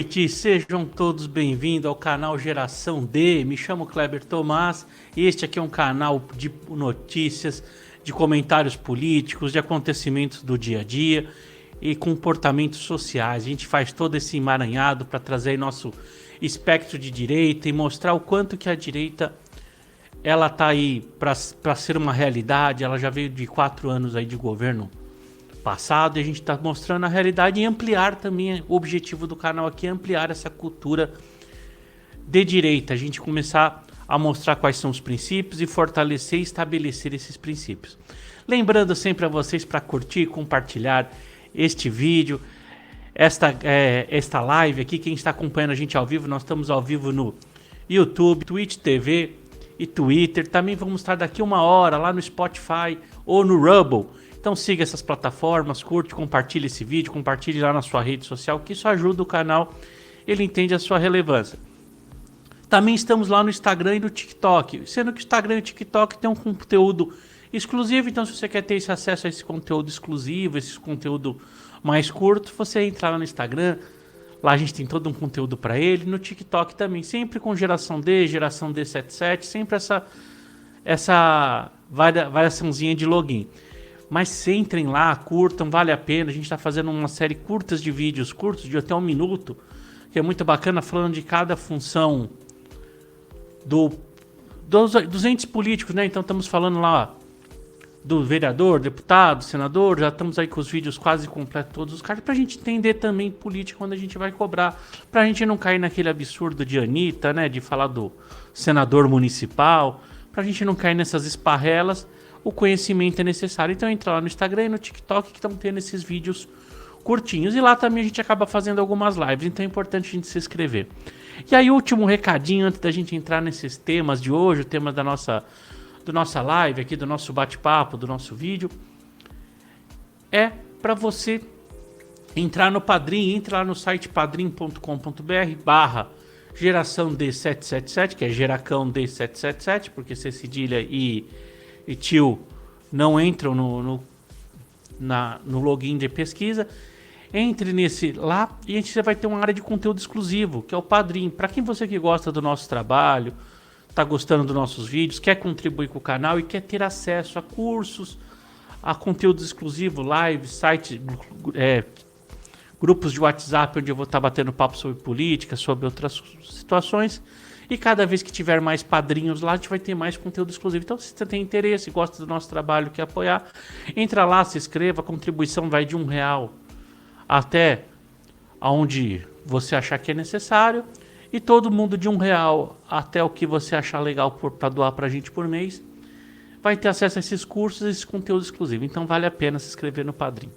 noite, sejam todos bem-vindos ao canal Geração D. Me chamo Kleber Tomás e este aqui é um canal de notícias, de comentários políticos, de acontecimentos do dia a dia e comportamentos sociais. A gente faz todo esse emaranhado para trazer aí nosso espectro de direita e mostrar o quanto que a direita ela tá aí para ser uma realidade. Ela já veio de 4 anos aí de governo passado e a gente está mostrando a realidade e ampliar também. O objetivo do canal aqui é ampliar essa cultura de direita, a gente começar a mostrar quais são os princípios e fortalecer e estabelecer esses princípios. Lembrando sempre a vocês para curtir e compartilhar este vídeo, esta live aqui. Quem está acompanhando a gente ao vivo, nós estamos ao vivo no YouTube, Twitch TV e Twitter. Também vamos estar daqui 1 hora lá no Spotify ou no Rumble. Então siga essas plataformas, curte, compartilhe esse vídeo, compartilhe lá na sua rede social, que isso ajuda o canal, ele entende a sua relevância. Também estamos lá no Instagram e no TikTok, sendo que o Instagram e o TikTok tem um conteúdo exclusivo. Então se você quer ter esse acesso a esse conteúdo exclusivo, esse conteúdo mais curto, você entra lá no Instagram, lá a gente tem todo um conteúdo para ele. No TikTok também, sempre com geração D, geração D77, sempre essa variaçãozinha de login. Mas entrem lá, curtam, vale a pena. A gente está fazendo uma série curtas de vídeos, curtos de até 1 minuto, que é muito bacana, falando de cada função dos entes políticos, né? Então estamos falando lá do vereador, deputado, senador, já estamos aí com os vídeos quase completos, todos os caras, para a gente entender também política quando a gente vai cobrar, para a gente não cair naquele absurdo de Anitta, né? De falar do senador municipal, para a gente não cair nessas esparrelas. O conhecimento é necessário, então entra lá no Instagram e no TikTok, que estão tendo esses vídeos curtinhos, e lá também a gente acaba fazendo algumas lives, então é importante a gente se inscrever. E aí, último recadinho antes da gente entrar nesses temas de hoje, o tema da nossa live aqui, do nosso bate-papo, do nosso vídeo, é para você entrar no Padrim. Entra lá no site padrim.com.br/geração D777, que é Geracão D777, porque você cedilha e tio não entram no login de pesquisa. Entre nesse lá e você vai ter uma área de conteúdo exclusivo, que é o Padrim. Para quem você que gosta do nosso trabalho, está gostando dos nossos vídeos, quer contribuir com o canal e quer ter acesso a cursos, a conteúdos exclusivos, lives, sites, grupos de WhatsApp onde eu vou estar batendo papo sobre política, sobre outras situações. E cada vez que tiver mais padrinhos lá, a gente vai ter mais conteúdo exclusivo. Então, se você tem interesse, gosta do nosso trabalho, quer apoiar, entra lá, se inscreva. A contribuição vai de R$1 até aonde você achar que é necessário. E todo mundo de R$1 até o que você achar legal para doar para a gente por mês, vai ter acesso a esses cursos e esse conteúdo exclusivo. Então, vale a pena se inscrever no Padrim.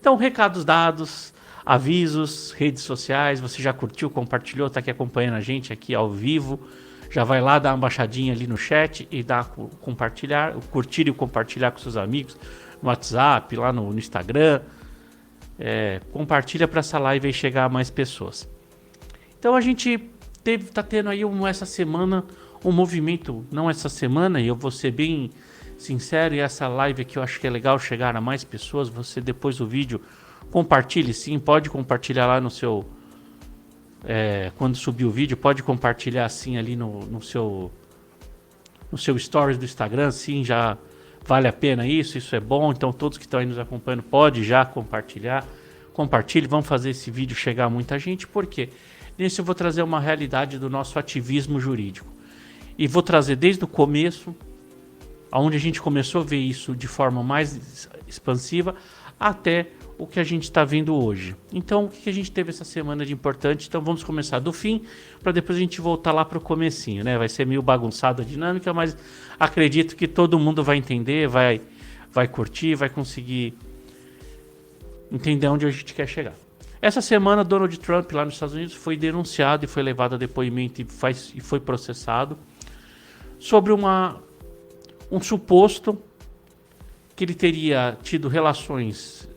Então, recados dados, avisos, redes sociais. Você já curtiu, compartilhou, está aqui acompanhando a gente aqui ao vivo, já vai lá dar uma baixadinha ali no chat e dar compartilhar, curtir e compartilhar com seus amigos no WhatsApp, lá no Instagram. Compartilha para essa live aí chegar a mais pessoas. Então a gente tá tendo aí essa semana um movimento, não essa semana, e eu vou ser bem sincero, e essa live aqui eu acho que é legal chegar a mais pessoas. Você depois do vídeo compartilhe, sim, pode compartilhar lá no seu... quando subir o vídeo, pode compartilhar assim ali no seu stories do Instagram, sim, já vale a pena isso é bom. Então todos que estão aí nos acompanhando, pode já compartilhar. Compartilhe, vamos fazer esse vídeo chegar a muita gente, porque nesse eu vou trazer uma realidade do nosso ativismo jurídico. E vou trazer desde o começo, onde a gente começou a ver isso de forma mais expansiva, até o que a gente está vendo hoje. Então, o que a gente teve essa semana de importante? Então, vamos começar do fim, para depois a gente voltar lá para o comecinho, né? Vai ser meio bagunçado a dinâmica, mas acredito que todo mundo vai entender, vai curtir, vai conseguir entender onde a gente quer chegar. Essa semana, Donald Trump, lá nos Estados Unidos, foi denunciado e foi levado a depoimento e foi processado sobre um suposto que ele teria tido relações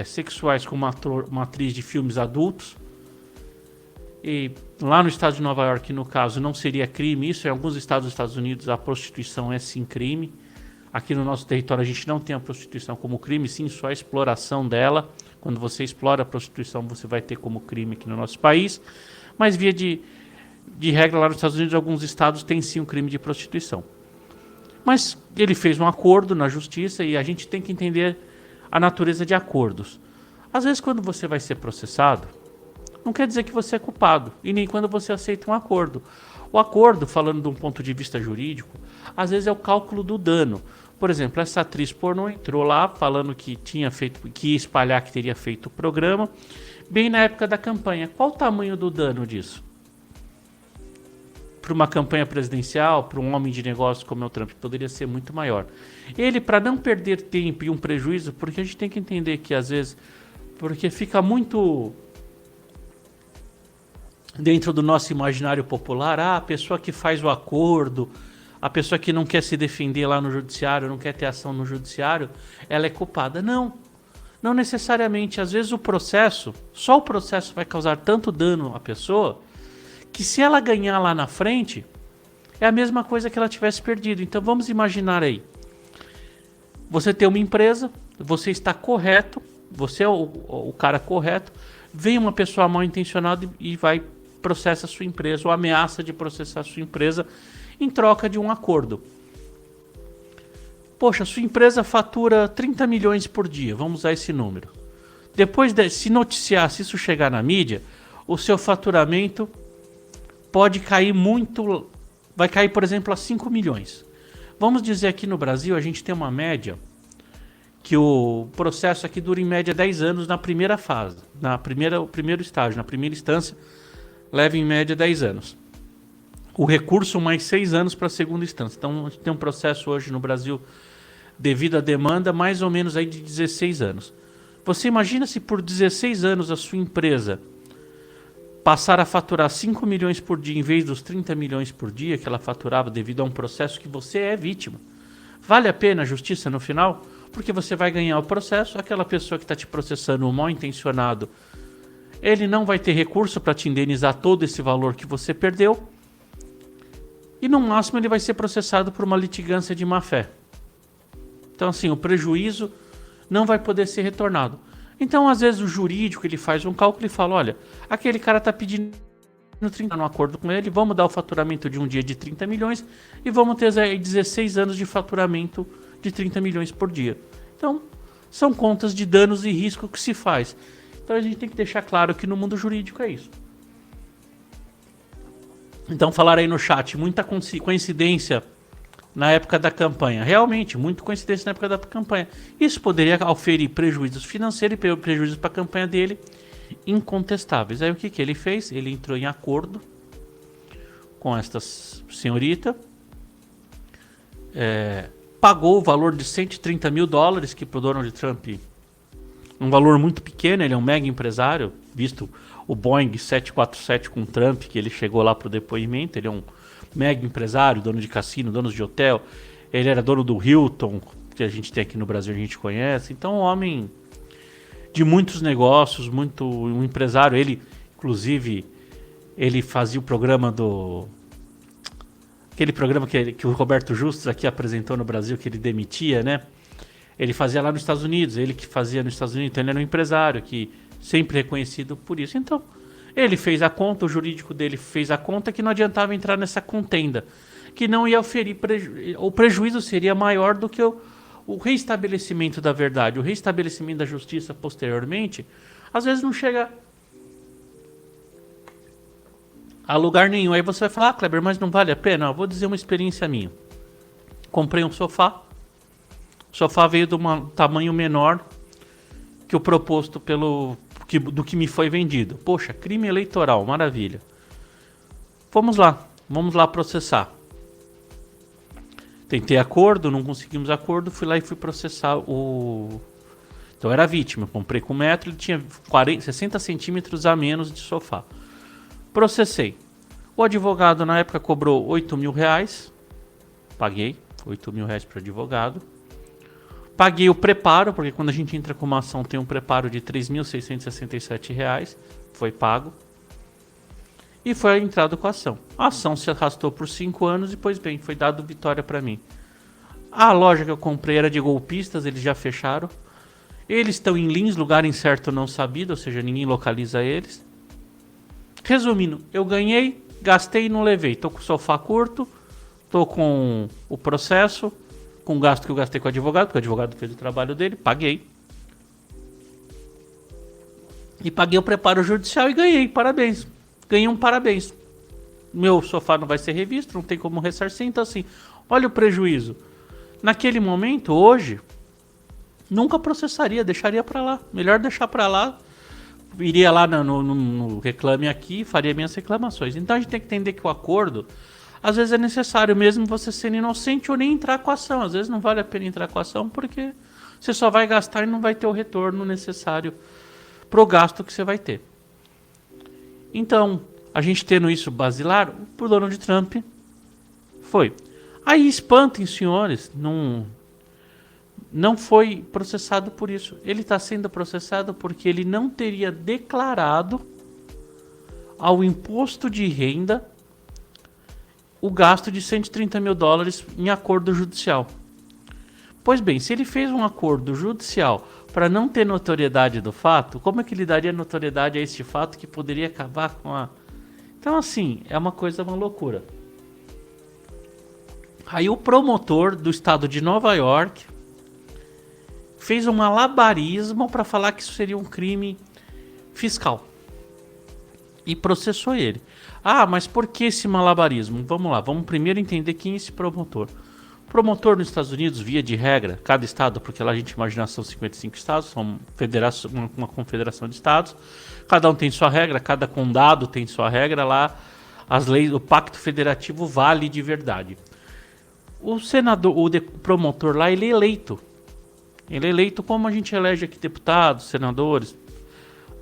sexuais com uma atriz de filmes adultos. E lá no estado de Nova York, no caso, não seria crime isso. Em alguns estados dos Estados Unidos, a prostituição é sim crime. Aqui no nosso território a gente não tem a prostituição como crime, sim, só a exploração dela. Quando você explora a prostituição, você vai ter como crime aqui no nosso país. Mas via de regra, lá nos Estados Unidos, alguns estados têm sim um crime de prostituição. Mas ele fez um acordo na justiça e a gente tem que entender a natureza de acordos. Às vezes, quando você vai ser processado, não quer dizer que você é culpado, e nem quando você aceita um acordo. O acordo, falando de um ponto de vista jurídico, às vezes é o cálculo do dano. Por exemplo, essa atriz pornô entrou lá falando que que ia espalhar que teria feito o programa, bem na época da campanha. Qual o tamanho do dano disso? Para uma campanha presidencial, para um homem de negócios como é o Trump, poderia ser muito maior. Ele, para não perder tempo e um prejuízo, porque a gente tem que entender que às vezes, porque fica muito dentro do nosso imaginário popular, a pessoa que faz o acordo, a pessoa que não quer se defender lá no judiciário, não quer ter ação no judiciário, ela é culpada. Não, não necessariamente. Às vezes só o processo vai causar tanto dano à pessoa, que se ela ganhar lá na frente, é a mesma coisa que ela tivesse perdido. Então vamos imaginar aí, você tem uma empresa, você está correto, você é o cara correto, vem uma pessoa mal intencionada e vai processar a sua empresa, ou ameaça de processar a sua empresa em troca de um acordo. Poxa, sua empresa fatura 30 milhões por dia, vamos usar esse número. Depois se noticiar, se isso chegar na mídia, o seu faturamento pode cair muito, vai cair, por exemplo, a 5 milhões. Vamos dizer aqui no Brasil, a gente tem uma média que o processo aqui dura em média 10 anos na primeira fase, o primeiro estágio, na primeira instância, leva em média 10 anos. O recurso mais 6 anos para a segunda instância. Então a gente tem um processo hoje no Brasil, devido à demanda, mais ou menos aí de 16 anos. Você imagina se por 16 anos a sua empresa passar a faturar 5 milhões por dia em vez dos 30 milhões por dia que ela faturava devido a um processo que você é vítima. Vale a pena a justiça no final? Porque você vai ganhar o processo, aquela pessoa que está te processando, o mal intencionado, ele não vai ter recurso para te indenizar todo esse valor que você perdeu, e no máximo ele vai ser processado por uma litigância de má fé. Então assim, o prejuízo não vai poder ser retornado. Então às vezes o jurídico ele faz um cálculo e fala, olha, aquele cara está pedindo 30 no acordo com ele, vamos dar o faturamento de um dia de 30 milhões e vamos ter 16 anos de faturamento de 30 milhões por dia. Então são contas de danos e risco que se faz. Então a gente tem que deixar claro que no mundo jurídico é isso. Então falaram aí no chat, muita coincidência na época da campanha. Realmente, muita coincidência na época da campanha. Isso poderia oferir prejuízos financeiros e prejuízos para a campanha dele incontestáveis. Aí o que ele fez? Ele entrou em acordo com esta senhorita, pagou o valor de 130 mil dólares, que para o Donald Trump um valor muito pequeno, ele é um mega empresário, visto o Boeing 747 com Trump, que ele chegou lá para o depoimento, ele é um mega empresário, dono de cassino, dono de hotel, ele era dono do Hilton, que a gente tem aqui no Brasil, a gente conhece, então um homem de muitos negócios, um empresário, ele, inclusive, ele fazia o programa aquele programa que o Roberto Justus aqui apresentou no Brasil, que ele demitia, né? Ele fazia lá nos Estados Unidos, ele que fazia nos Estados Unidos, então ele era um empresário que sempre reconhecido por isso. Então, ele fez a conta, o jurídico dele fez a conta que não adiantava entrar nessa contenda, que não ia oferir o prejuízo seria maior do que o reestabelecimento da verdade, o reestabelecimento da justiça posteriormente, às vezes não chega a lugar nenhum. Aí você vai falar, Kleber, mas não vale a pena? Eu vou dizer uma experiência minha. Comprei um sofá. O sofá veio de um tamanho menor que o proposto do que me foi vendido. Poxa, crime eleitoral, maravilha. Vamos lá processar. Tentei acordo, não conseguimos acordo, fui lá e fui processar o... Então eu era vítima, comprei com 1 metro, ele tinha 60 centímetros a menos de sofá. Processei. O advogado na época cobrou 8 mil reais, paguei 8 mil reais para o advogado. Paguei o preparo, porque quando a gente entra com uma ação tem um preparo de 3.667 reais, foi pago. E foi entrado com a ação. A ação se arrastou por 5 anos e, pois bem, foi dado vitória para mim. A loja que eu comprei era de golpistas, eles já fecharam. Eles estão em Lins, lugar incerto não sabido, ou seja, ninguém localiza eles. Resumindo, eu ganhei, gastei e não levei. Tô com o sofá curto, tô com o processo, com o gasto que eu gastei com o advogado, porque o advogado fez o trabalho dele, paguei. E paguei o preparo judicial e ganhei, parabéns. Ganhei um parabéns. Meu sofá não vai ser revisto, não tem como ressarcir, então assim, olha o prejuízo. Naquele momento, hoje, nunca processaria, deixaria pra lá. Melhor deixar pra lá, iria lá no Reclame Aqui, faria minhas reclamações. Então a gente tem que entender que o acordo, às vezes é necessário mesmo você sendo inocente ou nem entrar com a ação. Às vezes não vale a pena entrar com a ação porque você só vai gastar e não vai ter o retorno necessário pro gasto que você vai ter. Então, a gente tendo isso basilar, o Donald Trump foi. Aí espantem, senhores, não foi processado por isso. Ele está sendo processado porque ele não teria declarado ao imposto de renda o gasto de 130 mil dólares em acordo judicial. Pois bem, se ele fez um acordo judicial para não ter notoriedade do fato, como é que ele daria notoriedade a este fato que poderia acabar com a... Então assim, é uma loucura. Aí o promotor do estado de Nova York fez um malabarismo para falar que isso seria um crime fiscal. E processou ele. Ah, mas por que esse malabarismo? Vamos lá, vamos primeiro entender quem é esse promotor. O promotor nos Estados Unidos, via de regra, cada estado, porque lá a gente imagina são 55 estados, são uma confederação de estados, cada um tem sua regra, cada condado tem sua regra, lá as leis, o pacto federativo vale de verdade. O senador, o promotor lá, ele é eleito. Ele é eleito como a gente elege aqui deputados, senadores,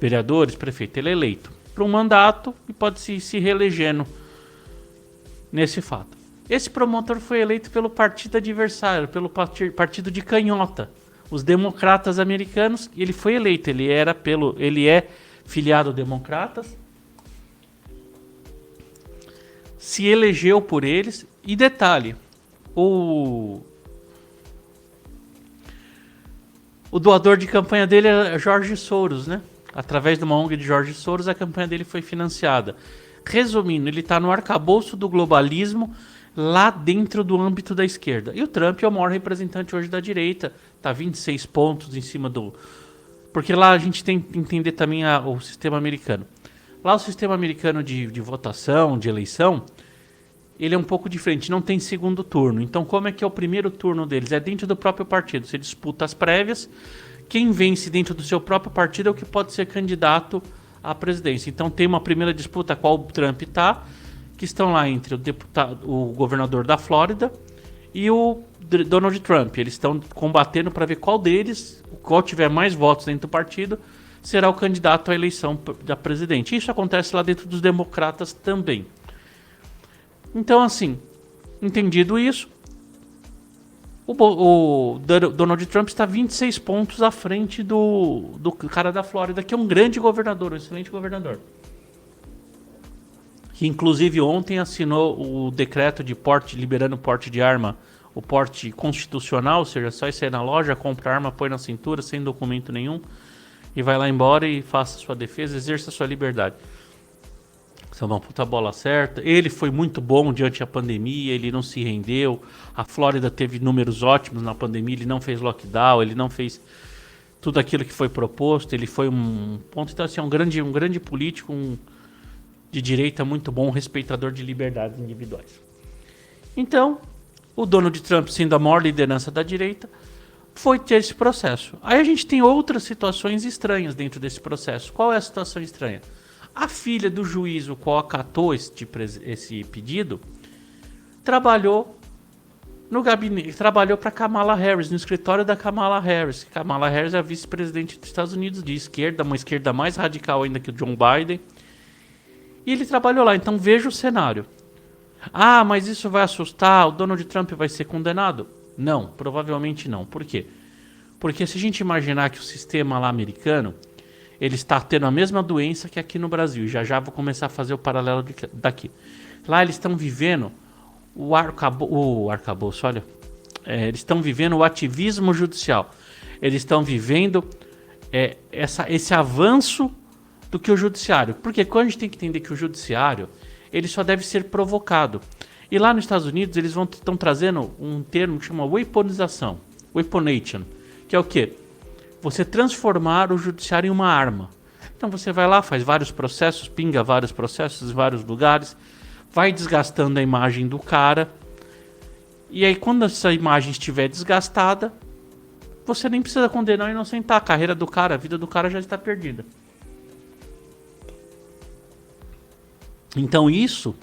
vereadores, prefeito. Ele é eleito para um mandato e pode se reelegendo nesse fato. Esse promotor foi eleito pelo partido adversário, pelo partido de canhota, os democratas americanos. Ele foi eleito, ele é filiado a democratas, se elegeu por eles. E detalhe, o doador de campanha dele é George Soros, né? Através de uma ONG de George Soros, a campanha dele foi financiada. Resumindo, ele está no arcabouço do globalismo, lá dentro do âmbito da esquerda. E o Trump é o maior representante hoje da direita, está 26 pontos em cima do... Porque lá a gente tem que entender também o sistema americano. Lá o sistema americano de votação, de eleição, ele é um pouco diferente, não tem segundo turno. Então como é que é o primeiro turno deles? É dentro do próprio partido, você disputa as prévias, quem vence dentro do seu próprio partido é o que pode ser candidato à presidência. Então tem uma primeira disputa a qual o Trump está, que estão lá entre o governador da Flórida e o Donald Trump. Eles estão combatendo para ver qual deles, qual tiver mais votos dentro do partido, será o candidato à eleição da presidente. Isso acontece lá dentro dos democratas também. Então, assim, entendido isso, o Donald Trump está 26 pontos à frente do cara da Flórida, que é um grande governador, um excelente governador. Que inclusive ontem assinou o decreto de porte, liberando o porte de arma, o porte constitucional, ou seja, só sair na loja, compra arma, põe na cintura, sem documento nenhum, e vai lá embora e faça sua defesa, exerça sua liberdade. Isso é uma puta bola certa. Ele foi muito bom diante da pandemia, ele não se rendeu. A Flórida teve números ótimos na pandemia, ele não fez lockdown, ele não fez tudo aquilo que foi proposto, ele foi um ponto, então assim, um grande político, de direita muito bom, respeitador de liberdades individuais. Então, o Donald Trump, sendo a maior liderança da direita, foi ter esse processo. Aí a gente tem outras situações estranhas dentro desse processo. Qual é a situação estranha? A filha do juiz, o qual acatou esse pedido, trabalhou no gabinete, trabalhou para Kamala Harris, no escritório da Kamala Harris. Kamala Harris é a vice-presidente dos Estados Unidos de esquerda, uma esquerda mais radical ainda que o John Biden. E ele trabalhou lá, então veja o cenário. Ah, mas isso vai assustar, o Donald Trump vai ser condenado? Não, provavelmente não. Por quê? Porque se a gente imaginar que o sistema lá americano, ele está tendo a mesma doença que aqui no Brasil, já vou começar a fazer o paralelo daqui. Lá eles estão vivendo o arcabouço, olha, eles estão vivendo o ativismo judicial. Eles estão vivendo esse avanço do que o judiciário. Porque quando a gente tem que entender que o judiciário ele só deve ser provocado. E lá nos Estados Unidos eles estão trazendo um termo que chama weaponização, weaponation, que é o quê? Você transformar o judiciário em uma arma. Então você vai lá, faz vários processos, pinga vários processos em vários lugares, vai desgastando a imagem do cara, e aí quando essa imagem estiver desgastada, você nem precisa condenar e inocentar. A carreira do cara, a vida do cara já está perdida. Então isso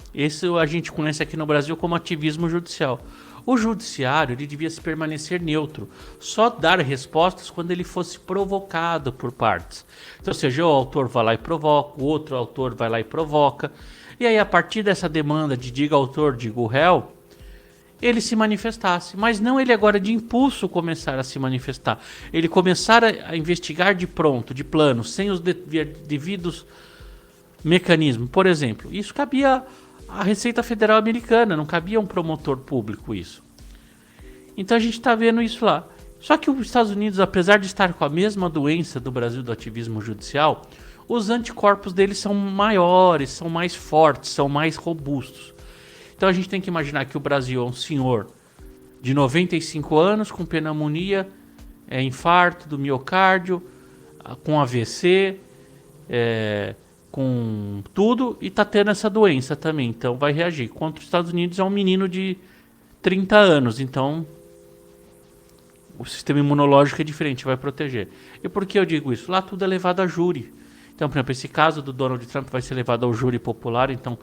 a gente conhece aqui no Brasil como ativismo judicial. O judiciário ele devia se permanecer neutro, só dar respostas quando ele fosse provocado por partes. Então, ou seja, o autor vai lá e provoca, o outro autor vai lá e provoca, e aí a partir dessa demanda de diga autor, diga o réu, ele se manifestasse, mas não ele agora de impulso começar a se manifestar, ele começar a investigar de pronto, de plano, sem os devidos mecanismos. Por exemplo, isso cabia à Receita Federal Americana, não cabia a um promotor público isso. Então a gente está vendo isso lá. Só que os Estados Unidos, apesar de estar com a mesma doença do Brasil do ativismo judicial, os anticorpos deles são maiores, são mais fortes, são mais robustos. Então a gente tem que imaginar que o Brasil é um senhor de 95 anos com pneumonia, infarto do miocárdio, com AVC, com tudo, e tá tendo essa doença também, então vai reagir. Contra os Estados Unidos é um menino de 30 anos, então o sistema imunológico é diferente, vai proteger. E por que eu digo isso? Lá tudo é levado a júri. Então, por exemplo, esse caso do Donald Trump vai ser levado ao júri popular, então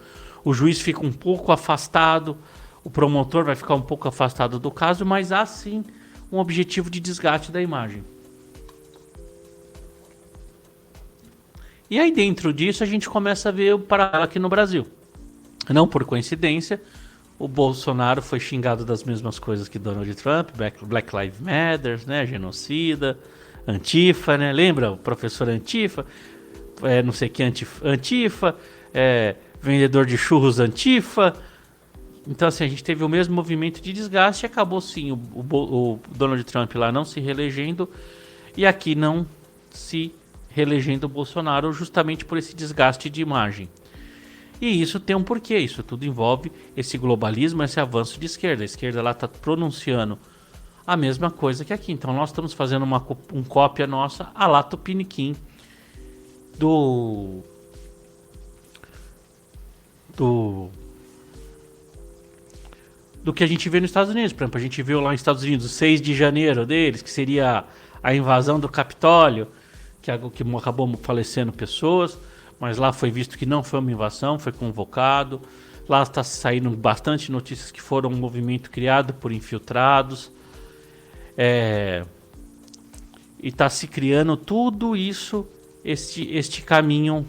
o juiz fica um pouco afastado, o promotor vai ficar um pouco afastado do caso, mas há sim um objetivo de desgaste da imagem. E aí dentro disso a gente começa a ver o paralelo aqui no Brasil. Não por coincidência, o Bolsonaro foi xingado das mesmas coisas que Donald Trump, Black Lives Matter, né, genocida, Antifa, né, lembra o professor Antifa, não sei que Antifa, vendedor de churros Antifa. Então assim, a gente teve o mesmo movimento de desgaste e acabou sim o Donald Trump lá não se reelegendo e aqui não se reelegendo o Bolsonaro justamente por esse desgaste de imagem. E isso tem um porquê, isso tudo envolve esse globalismo, esse avanço de esquerda. A esquerda lá está pronunciando a mesma coisa que aqui. Então nós estamos fazendo uma cópia nossa a lá Tupiniquim do que a gente vê nos Estados Unidos. Por exemplo, a gente viu lá nos Estados Unidos o 6 de janeiro deles, que seria a invasão do Capitólio, que acabou falecendo pessoas, mas lá foi visto que não foi uma invasão, foi convocado. Lá está saindo bastante notícias que foram um movimento criado por infiltrados. E está se criando tudo isso, este caminho,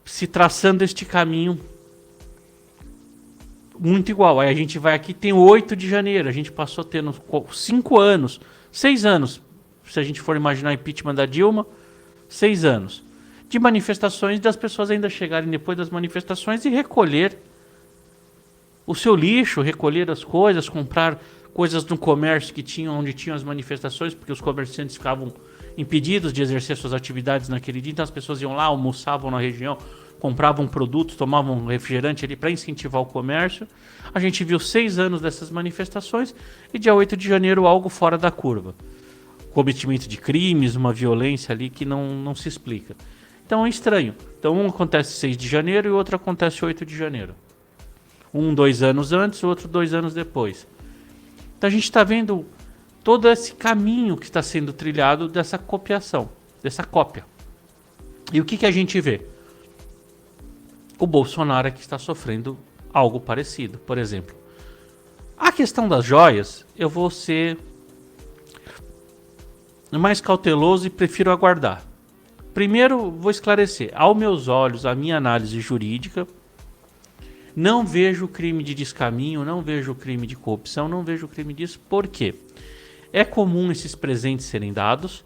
se traçando este caminho muito igual. Aí a gente vai aqui, tem o 8 de janeiro, a gente passou tendo 5 anos, 6 anos, se a gente for imaginar o impeachment da Dilma, 6 anos de manifestações, das pessoas ainda chegarem depois das manifestações e recolher o seu lixo, recolher as coisas, comprar coisas no comércio onde tinham as manifestações, porque os comerciantes ficavam impedidos de exercer suas atividades naquele dia, então as pessoas iam lá, almoçavam na região, compravam produtos, tomavam refrigerante ali para incentivar o comércio. A gente viu 6 anos dessas manifestações e dia 8 de janeiro algo fora da curva. Cometimento de crimes, uma violência ali que não se explica. Então é estranho. Então um acontece 6 de janeiro e o outro acontece 8 de janeiro. Um 2 anos antes, o outro 2 anos depois. Então a gente está vendo todo esse caminho que está sendo trilhado dessa copiação, dessa cópia. E o que a gente vê? O Bolsonaro aqui está sofrendo algo parecido. Por exemplo, a questão das joias, eu vou ser mais cauteloso e prefiro aguardar. Primeiro, vou esclarecer. Aos meus olhos, a minha análise jurídica, não vejo crime de descaminho, não vejo crime de corrupção, não vejo crime disso. Por quê? É comum esses presentes serem dados.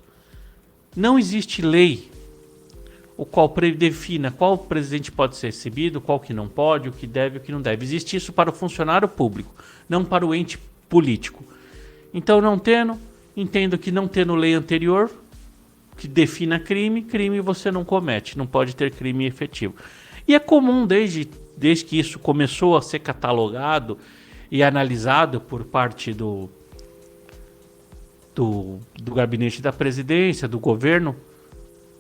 Não existe lei o qual defina qual presente pode ser recebido, qual que não pode, o que deve e o que não deve. Existe isso para o funcionário público, não para o ente político. Então, não tendo, entendo que não tendo lei anterior que defina crime, crime você não comete, não pode ter crime efetivo. E é comum desde que isso começou a ser catalogado e analisado por parte do gabinete da presidência, do governo.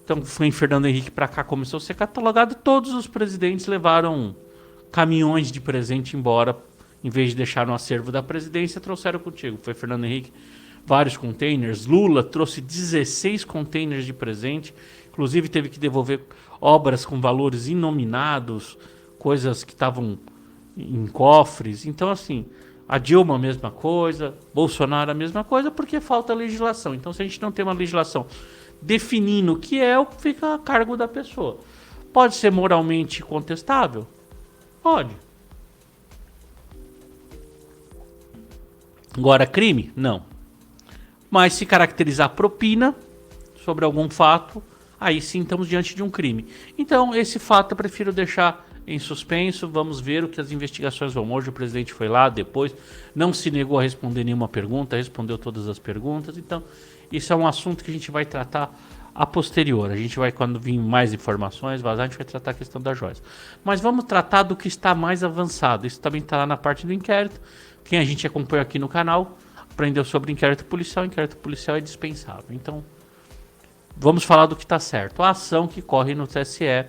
Então foi em Fernando Henrique para cá, começou a ser catalogado, todos os presidentes levaram caminhões de presente embora, em vez de deixar no acervo da presidência, trouxeram contigo. Foi Fernando Henrique, vários containers. Lula trouxe 16 containers de presente, inclusive teve que devolver obras com valores inominados, coisas que estavam em cofres. Então, assim, a Dilma a mesma coisa, Bolsonaro a mesma coisa, porque falta legislação. Então, se a gente não tem uma legislação definindo o que é, fica a cargo da pessoa. Pode ser moralmente contestável? Pode. Agora, crime? Não. Mas se caracterizar propina sobre algum fato, aí sim estamos diante de um crime. Então, esse fato eu prefiro deixar em suspenso. Vamos ver o que as investigações vão. Hoje o presidente foi lá, depois não se negou a responder nenhuma pergunta, respondeu todas as perguntas. Então, isso é um assunto que a gente vai tratar a posterior. A gente vai, quando vir mais informações, vazar, a gente vai tratar a questão das joias. Mas vamos tratar do que está mais avançado. Isso também está lá na parte do inquérito. Quem a gente acompanha aqui no canal aprendeu sobre inquérito policial. Inquérito policial é dispensável. Então, vamos falar do que está certo. A ação que corre no TSE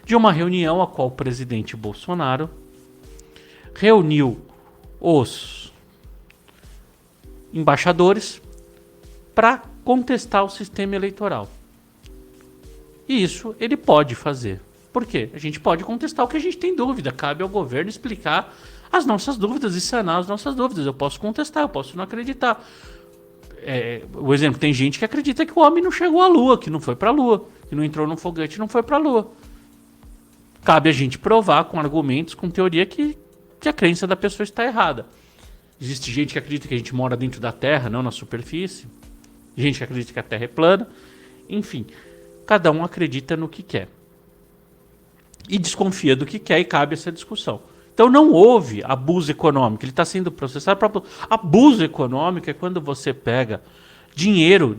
de uma reunião a qual o presidente Bolsonaro reuniu os embaixadores para contestar o sistema eleitoral. E isso ele pode fazer. Por quê? A gente pode contestar o que a gente tem dúvida. Cabe ao governo explicar as nossas dúvidas e sanar as nossas dúvidas. Eu posso contestar, eu posso não acreditar. O exemplo, tem gente que acredita que o homem não chegou à Lua, que não foi para a Lua, que não entrou num foguete e não foi para a Lua. Cabe a gente provar com argumentos, com teoria, que a crença da pessoa está errada. Existe gente que acredita que a gente mora dentro da Terra, não na superfície. Gente que acredita que a Terra é plana. Enfim, cada um acredita no que quer. E desconfia do que quer, e cabe essa discussão. Então não houve abuso econômico. Ele está sendo processado por abuso econômico. É quando você pega dinheiro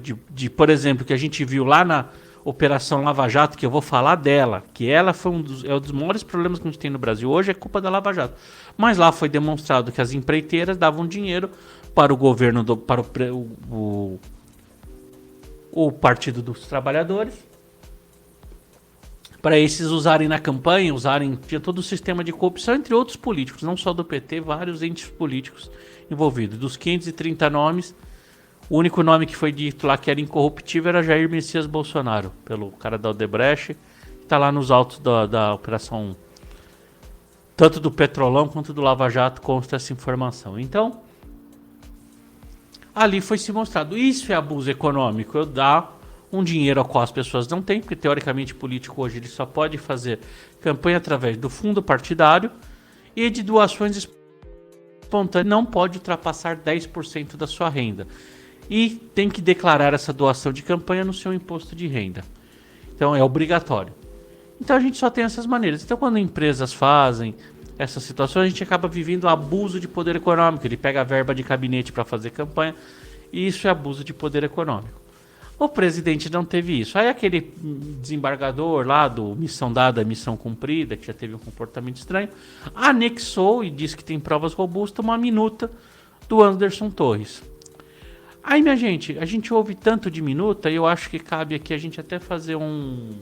por exemplo, que a gente viu lá na Operação Lava Jato, que eu vou falar dela, que ela foi um dos maiores problemas que a gente tem no Brasil hoje, é culpa da Lava Jato. Mas lá foi demonstrado que as empreiteiras davam dinheiro para o governo, para o Partido dos Trabalhadores, para esses usarem na campanha, tinha todo o sistema de corrupção, entre outros políticos, não só do PT, vários entes políticos envolvidos. Dos 530 nomes, o único nome que foi dito lá que era incorruptível era Jair Messias Bolsonaro, pelo cara da Odebrecht, que está lá nos autos da operação, tanto do Petrolão quanto do Lava Jato, consta essa informação. Então, ali foi se mostrado. Isso é abuso econômico. Eu dar um dinheiro ao qual as pessoas não têm, porque teoricamente político hoje ele só pode fazer campanha através do fundo partidário e de doações espontâneas. Não pode ultrapassar 10% da sua renda. E tem que declarar essa doação de campanha no seu imposto de renda. Então é obrigatório. Então a gente só tem essas maneiras. Então quando empresas fazem essas situações, a gente acaba vivendo abuso de poder econômico. Ele pega a verba de gabinete para fazer campanha, e isso é abuso de poder econômico. O presidente não teve isso. Aí aquele desembargador lá do missão dada, missão cumprida, que já teve um comportamento estranho, anexou e disse que tem provas robustas uma minuta do Anderson Torres. Aí, minha gente, a gente ouve tanto de minuta, e eu acho que cabe aqui a gente até fazer um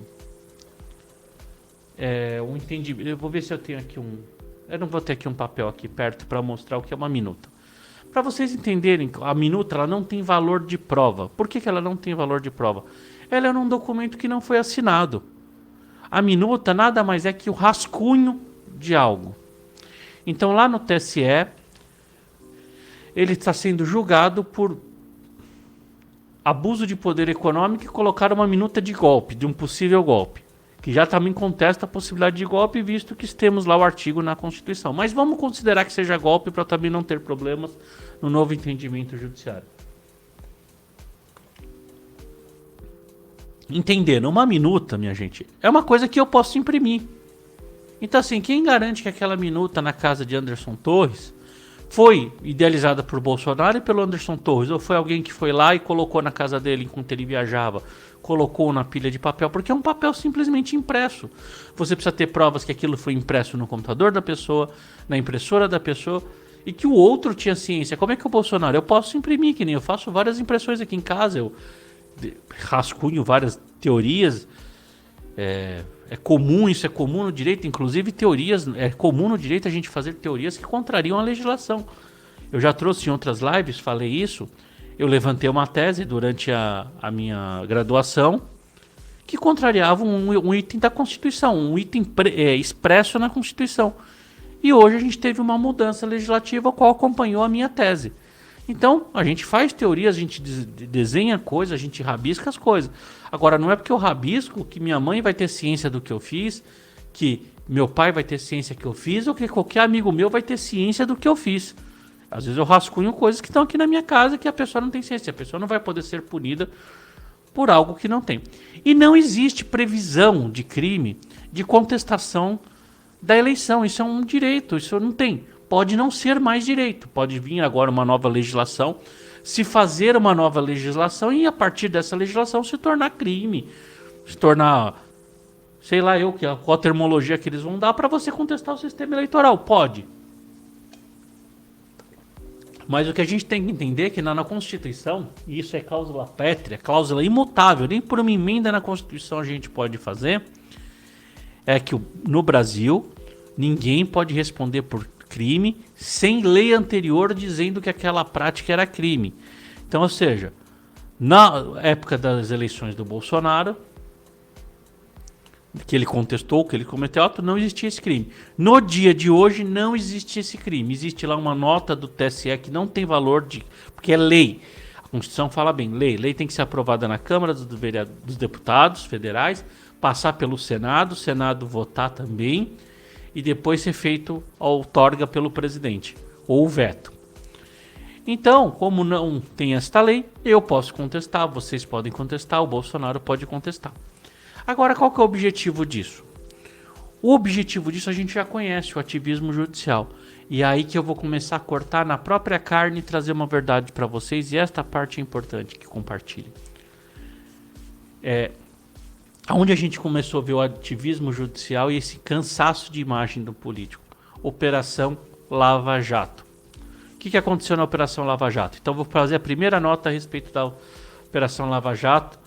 entendimento. Eu vou ver se eu tenho aqui eu não vou ter aqui um papel aqui perto para mostrar o que é uma minuta. Para vocês entenderem, a minuta ela não tem valor de prova. Por que ela não tem valor de prova? Ela é um documento que não foi assinado. A minuta nada mais é que o rascunho de algo. Então lá no TSE, ele está sendo julgado por abuso de poder econômico e colocar uma minuta de golpe, de um possível golpe. Que já também contesta a possibilidade de golpe, visto que temos lá o artigo na Constituição. Mas vamos considerar que seja golpe para também não ter problemas no novo entendimento judiciário. Entendendo, uma minuta, minha gente, é uma coisa que eu posso imprimir. Então assim, quem garante que aquela minuta na casa de Anderson Torres foi idealizada por Bolsonaro e pelo Anderson Torres, ou foi alguém que foi lá e colocou na casa dele enquanto ele viajava, colocou na pilha de papel, porque é um papel simplesmente impresso. Você precisa ter provas que aquilo foi impresso no computador da pessoa, na impressora da pessoa, e que o outro tinha ciência. Como é que o Bolsonaro? Eu posso imprimir, que nem eu faço várias impressões aqui em casa, eu rascunho várias teorias. É comum, isso é comum no direito, inclusive teorias, é comum no direito a gente fazer teorias que contrariam a legislação. Eu já trouxe em outras lives, falei isso, eu levantei uma tese durante a minha graduação que contrariava um item da Constituição, um item expresso na Constituição. E hoje a gente teve uma mudança legislativa a qual acompanhou a minha tese. Então, a gente faz teorias, a gente desenha coisas, a gente rabisca as coisas. Agora, não é porque eu rabisco que minha mãe vai ter ciência do que eu fiz, que meu pai vai ter ciência do que eu fiz, ou que qualquer amigo meu vai ter ciência do que eu fiz. Às vezes eu rascunho coisas que estão aqui na minha casa que a pessoa não tem ciência. A pessoa não vai poder ser punida por algo que não tem. E não existe previsão de crime de contestação da eleição. Isso é um direito, isso não tem. Pode não ser mais direito, pode vir agora uma nova legislação, se fazer uma nova legislação e a partir dessa legislação se tornar crime, se tornar, sei lá eu, qual a termologia que eles vão dar para você contestar o sistema eleitoral, pode. Mas o que a gente tem que entender é que na Constituição, e isso é cláusula pétrea, cláusula imutável, nem por uma emenda na Constituição a gente pode fazer, é que no Brasil ninguém pode responder por crime sem lei anterior dizendo que aquela prática era crime. Então, ou seja, na época das eleições do Bolsonaro, que ele contestou, que ele cometeu ato, não existia esse crime. No dia de hoje não existe esse crime. Existe lá uma nota do TSE que não tem valor porque é lei. A Constituição fala bem, lei. Lei tem que ser aprovada na Câmara dos Deputados Federais, passar pelo Senado, o Senado votar também, e depois ser feito a outorga pelo presidente, ou o veto. Então, como não tem esta lei, eu posso contestar, vocês podem contestar, o Bolsonaro pode contestar. Agora, qual que é o objetivo disso? O objetivo disso a gente já conhece, o ativismo judicial. E é aí que eu vou começar a cortar na própria carne e trazer uma verdade para vocês, e esta parte é importante que compartilhem. Onde a gente começou a ver o ativismo judicial e esse cansaço de imagem do político? Operação Lava Jato. O que aconteceu na Operação Lava Jato? Então vou fazer a primeira nota a respeito da Operação Lava Jato,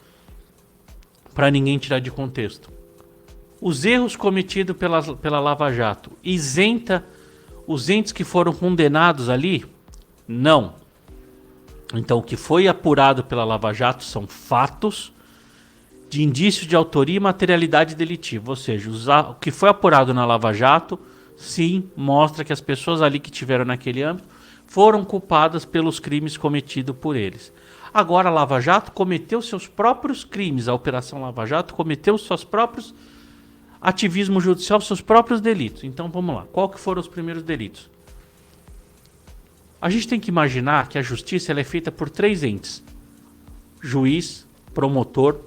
para ninguém tirar de contexto. Os erros cometidos pela Lava Jato isenta os entes que foram condenados ali? Não. Então o que foi apurado pela Lava Jato são fatos de indício de autoria e materialidade delitiva, ou seja, o que foi apurado na Lava Jato, sim, mostra que as pessoas ali que tiveram naquele âmbito foram culpadas pelos crimes cometidos por eles. Agora a Lava Jato cometeu seus próprios crimes, a Operação Lava Jato cometeu seus próprios ativismo judicial, seus próprios delitos. Então vamos lá, qual que foram os primeiros delitos? A gente tem que imaginar que a justiça ela é feita por 3 entes: juiz, promotor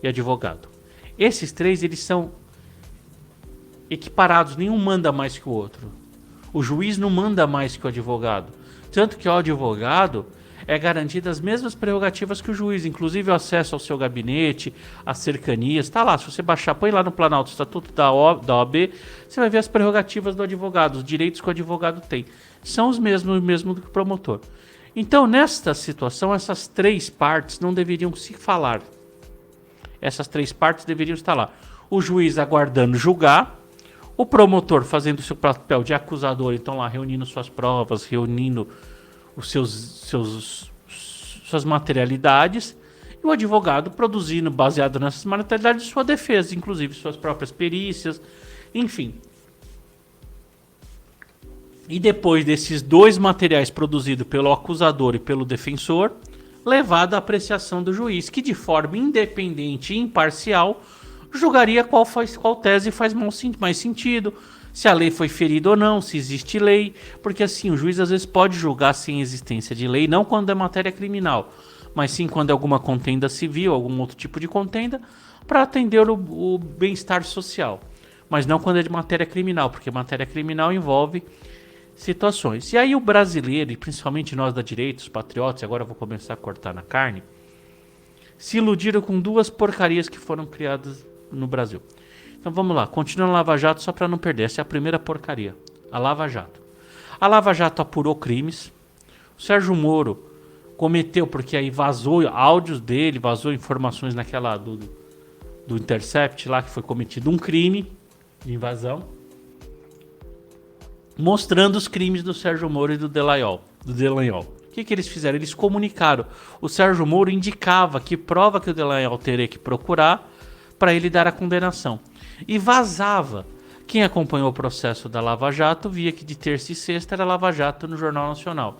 e advogado. Esses 3 eles são equiparados, nenhum manda mais que o outro. O juiz não manda mais que o advogado, tanto que ao advogado é garantido as mesmas prerrogativas que o juiz, inclusive o acesso ao seu gabinete, as cercanias, está lá, se você baixar, põe lá no Planalto o Estatuto da OAB, você vai ver as prerrogativas do advogado, os direitos que o advogado tem, são os mesmos do que o promotor. Então nesta situação, essas 3 partes não deveriam se falar. Essas 3 partes deveriam estar lá. O juiz aguardando julgar, o promotor fazendo seu papel de acusador, então lá reunindo suas provas, reunindo os suas materialidades, e o advogado produzindo, baseado nessas materialidades, sua defesa, inclusive suas próprias perícias, enfim. E depois desses 2 materiais produzidos pelo acusador e pelo defensor, levado à apreciação do juiz, que de forma independente e imparcial julgaria qual tese faz mais sentido, se a lei foi ferida ou não, se existe lei, porque assim, o juiz às vezes pode julgar sem existência de lei, não quando é matéria criminal, mas sim quando é alguma contenda civil, algum outro tipo de contenda, para atender o bem-estar social, mas não quando é de matéria criminal, porque matéria criminal envolve situações. E aí o brasileiro, e principalmente nós da direita, os patriotas, agora eu vou começar a cortar na carne, se iludiram com duas porcarias que foram criadas no Brasil. Então vamos lá, continua a Lava Jato só para não perder. Essa é a primeira porcaria, a Lava Jato. A Lava Jato apurou crimes. O Sérgio Moro cometeu, porque aí vazou áudios dele, vazou informações naquela do Intercept lá, que foi cometido um crime de invasão, mostrando os crimes do Sérgio Moro e do Dallagnol. O que eles fizeram? Eles comunicaram. O Sérgio Moro indicava que prova que o Dallagnol teria que procurar para ele dar a condenação. E vazava. Quem acompanhou o processo da Lava Jato via que de terça e sexta era Lava Jato no Jornal Nacional.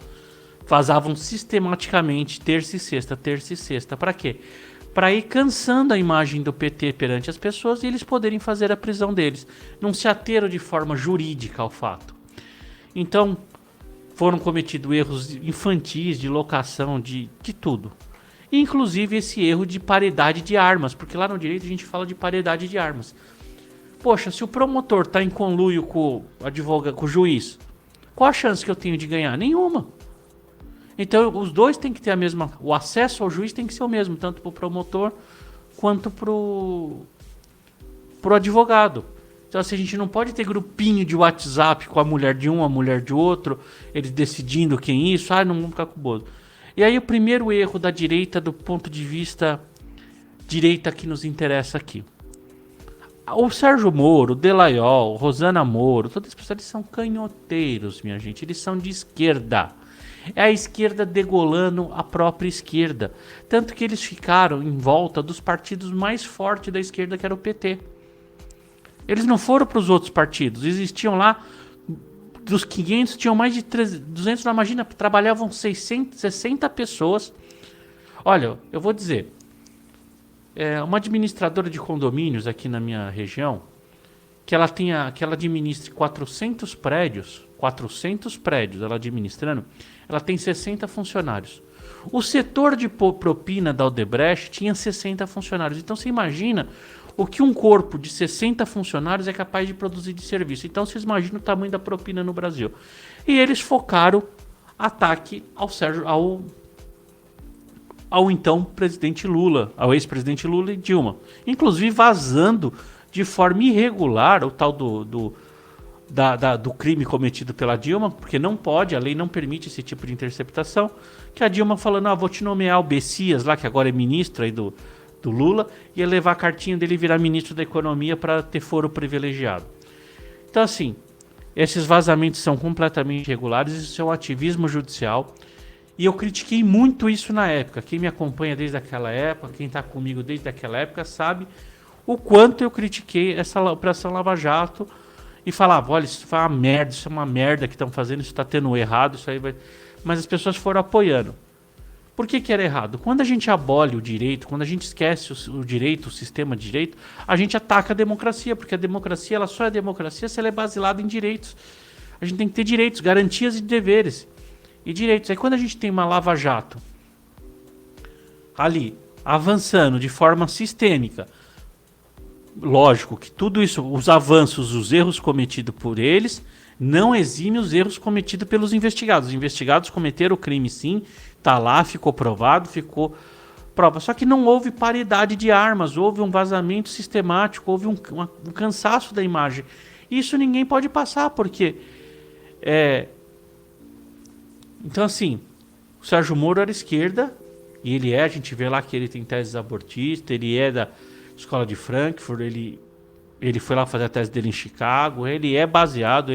Vazavam sistematicamente terça e sexta. Para quê? Para ir cansando a imagem do PT perante as pessoas e eles poderem fazer a prisão deles. Não se ateram de forma jurídica ao fato. Então, foram cometidos erros infantis, de locação, de tudo. Inclusive esse erro de paridade de armas, porque lá no direito a gente fala de paridade de armas. Poxa, se o promotor está em conluio com o advogado, com o juiz, qual a chance que eu tenho de ganhar? Nenhuma. Então os dois têm que ter a mesma... O acesso ao juiz tem que ser o mesmo, tanto para o promotor quanto para o advogado. Então assim, a gente não pode ter grupinho de WhatsApp com a mulher de um, a mulher de outro, eles decidindo quem isso, não vamos ficar com o bodo. E aí o primeiro erro da direita, do ponto de vista direita que nos interessa aqui. O Sérgio Moro, o Dallagnol, Rosana Moro, todos esses pessoas são canhoteiros, minha gente, eles são de esquerda. É a esquerda degolando a própria esquerda. Tanto que eles ficaram em volta dos partidos mais fortes da esquerda, que era o PT. Eles não foram para os outros partidos. Existiam lá, dos 500, tinham mais de 200, não, imagina, trabalhavam 60 pessoas. Olha, eu vou dizer, uma administradora de condomínios aqui na minha região, que ela administre 400 prédios, ela administrando, ela tem 60 funcionários. O setor de propina da Odebrecht tinha 60 funcionários. Então você imagina o que um corpo de 60 funcionários é capaz de produzir de serviço. Então vocês imaginam o tamanho da propina no Brasil. E eles focaram ataque ao então presidente Lula, ao ex-presidente Lula e Dilma. Inclusive vazando de forma irregular o tal do crime cometido pela Dilma, porque não pode, a lei não permite esse tipo de interceptação, que a Dilma falando, vou te nomear o Bessias lá, que agora é ministro aí do Lula, ia levar a cartinha dele virar ministro da Economia para ter foro privilegiado. Então assim, esses vazamentos são completamente irregulares, isso é um ativismo judicial, e eu critiquei muito isso na época. Quem me acompanha desde aquela época, quem está comigo desde aquela época, sabe o quanto eu critiquei essa Operação Lava Jato e falava, olha, isso é uma merda que estão fazendo, isso está tendo errado, isso aí vai... Mas as pessoas foram apoiando. Por que era errado? Quando a gente abole o direito, quando a gente esquece o direito, o sistema de direito, a gente ataca a democracia, porque a democracia ela só é democracia se ela é baseada em direitos. A gente tem que ter direitos, garantias e deveres. E direitos. Aí quando a gente tem uma Lava Jato ali, avançando de forma sistêmica, lógico que tudo isso, os avanços, os erros cometidos por eles, não exime os erros cometidos pelos investigados. Os investigados cometeram o crime sim, tá lá, ficou provado, ficou prova. Só que não houve paridade de armas, houve um vazamento sistemático, houve um cansaço da imagem. Isso ninguém pode passar, porque... Então assim, o Sérgio Moro era esquerda, e a gente vê lá que ele tem teses abortistas, ele é da escola de Frankfurt, ele foi lá fazer a tese dele em Chicago, ele é baseado,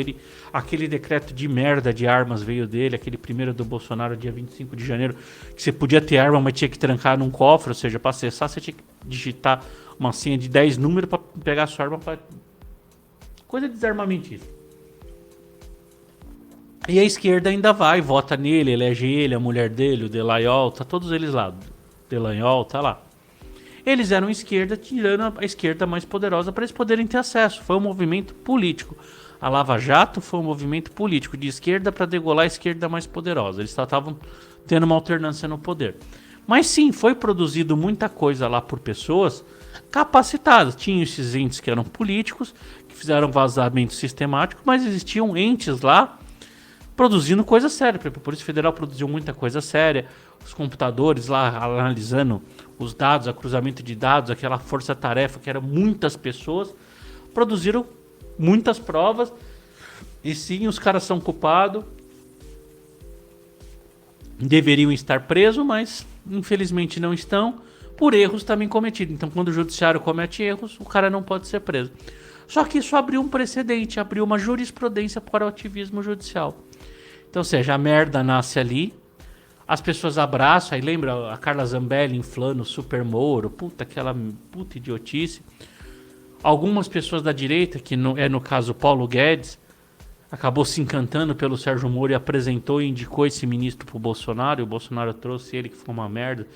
aquele decreto de merda de armas veio dele, aquele primeiro do Bolsonaro, dia 25 de janeiro, que você podia ter arma, mas tinha que trancar num cofre, ou seja, para acessar você tinha que digitar uma senha de 10 números para pegar a sua arma, coisa de desarmamentista. E a esquerda ainda vai, vota nele, elege ele, a mulher dele, o Dallagnol, tá todos eles lá, o Dallagnol tá lá. Eles eram esquerda, tirando a esquerda mais poderosa para eles poderem ter acesso. Foi um movimento político. A Lava Jato foi um movimento político de esquerda para degolar a esquerda mais poderosa. Eles só estavam tendo uma alternância no poder. Mas sim, foi produzido muita coisa lá por pessoas capacitadas. Tinha esses entes que eram políticos, que fizeram vazamento sistemático, mas existiam entes lá produzindo coisa séria. Por exemplo, a Polícia Federal produziu muita coisa séria, os computadores lá analisando os dados, o cruzamento de dados, aquela força-tarefa que eram muitas pessoas, produziram muitas provas, e sim, os caras são culpados, deveriam estar presos, mas infelizmente não estão, por erros também cometidos. Então, quando o judiciário comete erros, o cara não pode ser preso. Só que isso abriu um precedente, abriu uma jurisprudência para o ativismo judicial. Então, ou seja, a merda nasce ali, as pessoas abraçam, aí lembra a Carla Zambelli inflando o Super Moro, aquela puta idiotice. Algumas pessoas da direita, que no caso Paulo Guedes, acabou se encantando pelo Sérgio Moro e apresentou e indicou esse ministro pro Bolsonaro, e o Bolsonaro trouxe ele, que foi uma merda,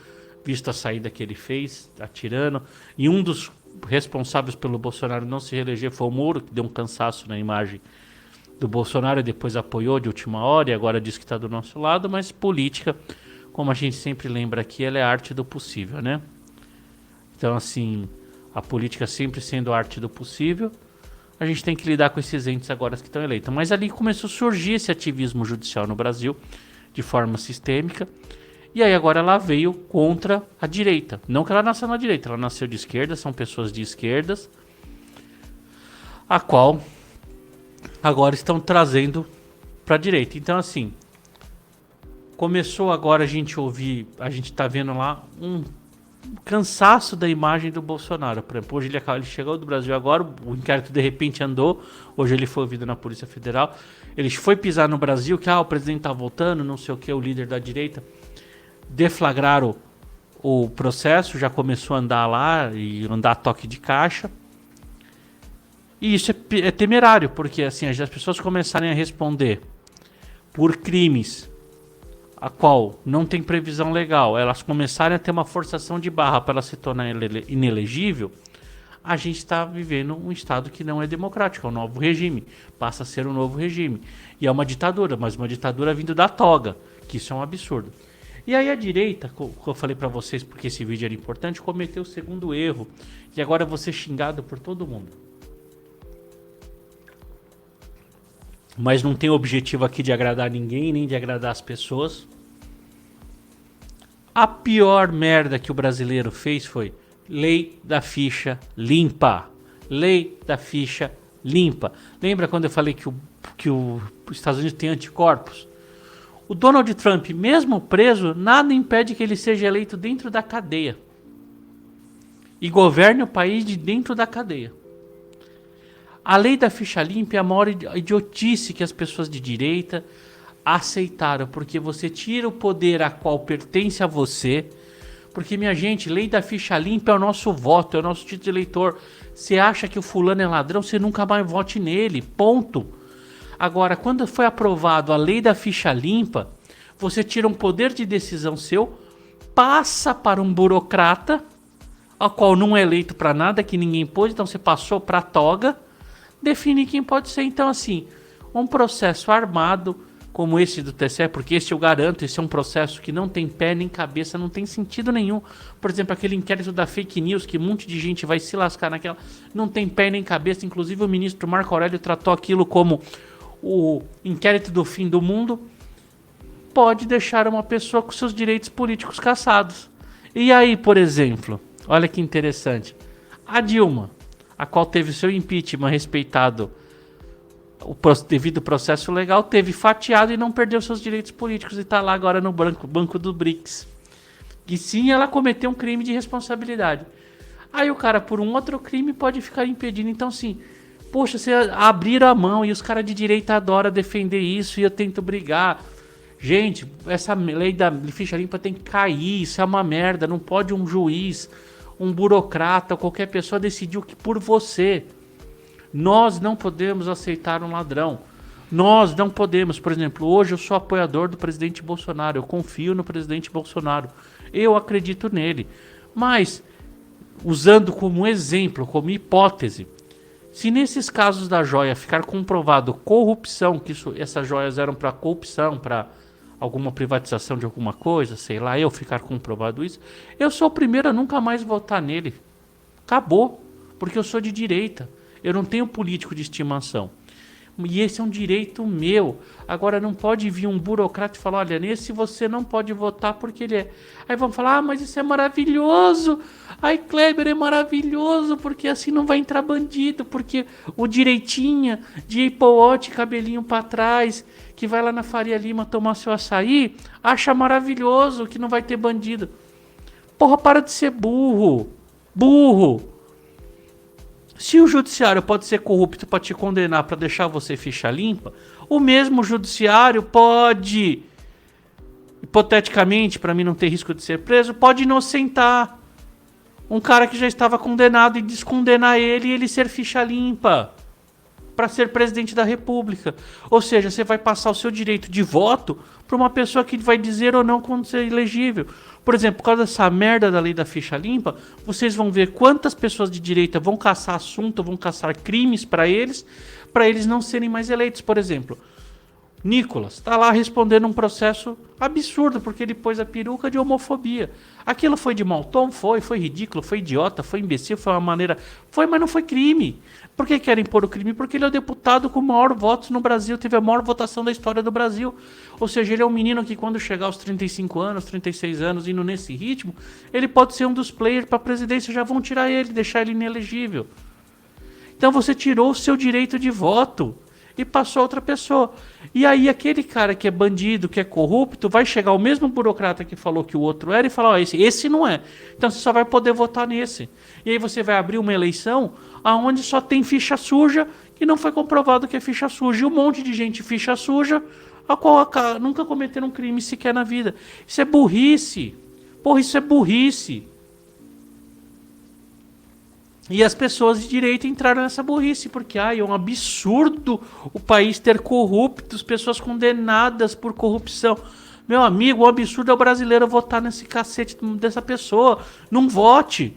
visto a saída que ele fez, atirando. E um dos responsáveis pelo Bolsonaro não se reeleger foi o Moro, que deu um cansaço na imagem do Bolsonaro e depois apoiou de última hora e agora diz que está do nosso lado. Mas política, como a gente sempre lembra aqui, ela é a arte do possível, né? Então, assim, a política sempre sendo a arte do possível, a gente tem que lidar com esses entes agora que estão eleitos. Mas ali começou a surgir esse ativismo judicial no Brasil de forma sistêmica. E aí agora ela veio contra a direita. Não que ela nasceu na direita, ela nasceu de esquerda, são pessoas de esquerdas, a qual agora estão trazendo para a direita. Então, assim, começou agora a gente ouvir, a gente tá vendo lá um cansaço da imagem do Bolsonaro. Por exemplo, hoje ele chegou do Brasil agora, o inquérito de repente andou, hoje ele foi ouvido na Polícia Federal, ele foi pisar no Brasil, que o presidente tá voltando, não sei o que, o líder da direita, deflagraram o processo, já começou a andar lá e andar a toque de caixa. E isso é temerário, porque assim, as pessoas começarem a responder por crimes a qual não tem previsão legal, elas começarem a ter uma forçação de barra para ela se tornar inelegível, a gente está vivendo um estado que não é democrático, é um novo regime, passa a ser um novo regime. E é uma ditadura, mas uma ditadura vindo da toga, que isso é um absurdo. E aí a direita, como eu falei para vocês, porque esse vídeo era importante, cometeu o segundo erro, e agora eu vou ser xingado por todo mundo. Mas não tem objetivo aqui de agradar ninguém, nem de agradar as pessoas. A pior merda que o brasileiro fez foi lei da ficha limpa. Lei da ficha limpa. Lembra quando eu falei que os Estados Unidos tem anticorpos? O Donald Trump, mesmo preso, nada impede que ele seja eleito dentro da cadeia. E governe o país de dentro da cadeia. A lei da ficha limpa é a maior idiotice que as pessoas de direita aceitaram, porque você tira o poder a qual pertence a você, porque, minha gente, lei da ficha limpa é o nosso voto, é o nosso título de eleitor. Você acha que o fulano é ladrão, você nunca mais vote nele, ponto. Agora, quando foi aprovado a lei da ficha limpa, você tira um poder de decisão seu, passa para um burocrata, a qual não é eleito para nada, que ninguém pôs, então você passou para a toga, define quem pode ser. Então, assim, um processo armado como esse do TSE, porque esse eu garanto, esse é um processo que não tem pé nem cabeça, não tem sentido nenhum. Por exemplo, aquele inquérito da fake news, que um monte de gente vai se lascar naquela, não tem pé nem cabeça. Inclusive o ministro Marco Aurélio tratou aquilo como o inquérito do fim do mundo. Pode deixar uma pessoa com seus direitos políticos cassados. E aí, por exemplo, olha que interessante, a Dilma, a qual teve seu impeachment respeitado o devido processo legal, teve fatiado e não perdeu seus direitos políticos e está lá agora no banco do BRICS. E sim, ela cometeu um crime de responsabilidade. Aí o cara, por um outro crime, pode ficar impedindo. Então, assim, poxa, você abriram a mão e os caras de direita adoram defender isso e eu tento brigar. Gente, essa lei da ficha limpa tem que cair, isso é uma merda. Não pode um juiz, um burocrata ou qualquer pessoa decidir o que por você. Nós não podemos aceitar um ladrão. Nós não podemos. Por exemplo, hoje eu sou apoiador do presidente Bolsonaro. Eu confio no presidente Bolsonaro. Eu acredito nele. Mas, usando como exemplo, como hipótese, se nesses casos da joia ficar comprovado corrupção, que essas joias eram para corrupção, para alguma privatização de alguma coisa, sei lá, eu ficar comprovado isso, eu sou o primeiro a nunca mais votar nele. Acabou. Porque eu sou de direita. Eu não tenho político de estimação. E esse é um direito meu. Agora não pode vir um burocrata e falar, olha, nesse você não pode votar porque ele é. Aí vão falar, ah, mas isso é maravilhoso. Ai, Kleber, é maravilhoso, porque assim não vai entrar bandido, porque o direitinha de Apple Watch, cabelinho pra trás, que vai lá na Faria Lima tomar seu açaí, acha maravilhoso que não vai ter bandido. Porra, para de ser burro. Burro. Se o judiciário pode ser corrupto para te condenar, para deixar você ficha limpa, o mesmo judiciário pode, hipoteticamente, para mim não ter risco de ser preso, pode inocentar um cara que já estava condenado e descondenar ele e ele ser ficha limpa para ser presidente da República. Ou seja, você vai passar o seu direito de voto para uma pessoa que vai dizer ou não quando ser elegível. Por exemplo, por causa dessa merda da lei da ficha limpa, vocês vão ver quantas pessoas de direita vão caçar assunto, vão caçar crimes para eles não serem mais eleitos. Por exemplo, Nicolas está lá respondendo um processo absurdo, porque ele pôs a peruca de homofobia. Aquilo foi de mau tom? Foi ridículo, foi idiota, foi imbecil, foi uma maneira... Foi, mas não foi crime. Por que querem pôr o crime? Porque ele é o deputado com maior votos no Brasil, teve a maior votação da história do Brasil. Ou seja, ele é um menino que quando chegar aos 35 anos, 36 anos, indo nesse ritmo, ele pode ser um dos players para a presidência, já vão tirar ele, deixar ele inelegível. Então você tirou o seu direito de voto e passou a outra pessoa. E aí aquele cara que é bandido, que é corrupto, vai chegar o mesmo burocrata que falou que o outro era e falar, ó, esse não é. Então você só vai poder votar nesse. E aí você vai abrir uma eleição onde só tem ficha suja que não foi comprovado que é ficha suja. E um monte de gente ficha suja, a qual nunca cometeram um crime sequer na vida. Isso é burrice. Porra, isso é burrice. E as pessoas de direita entraram nessa burrice, porque é um absurdo o país ter corruptos, pessoas condenadas por corrupção. Meu amigo, o absurdo é o brasileiro votar nesse cacete dessa pessoa. Não vote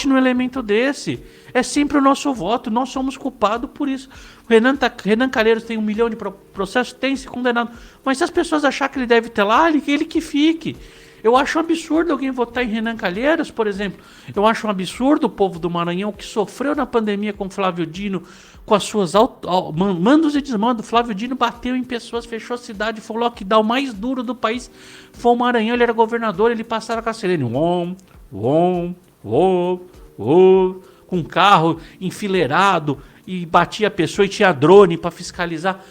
no elemento desse. É sempre o nosso voto, nós somos culpados por isso. O Renan Calheiros tem 1 milhão de processos, tem se condenado. Mas se as pessoas acharem que ele deve ter lá, ele que fique. Eu acho um absurdo alguém votar em Renan Calheiros, por exemplo. Eu acho um absurdo o povo do Maranhão que sofreu na pandemia com Flávio Dino, com as suas mandos e desmandos. Flávio Dino bateu em pessoas, fechou a cidade, foi o lockdown mais duro do país. Foi o Maranhão, ele era governador, ele passava com a sirene. Com carro enfileirado e batia a pessoa e tinha drone para fiscalizar.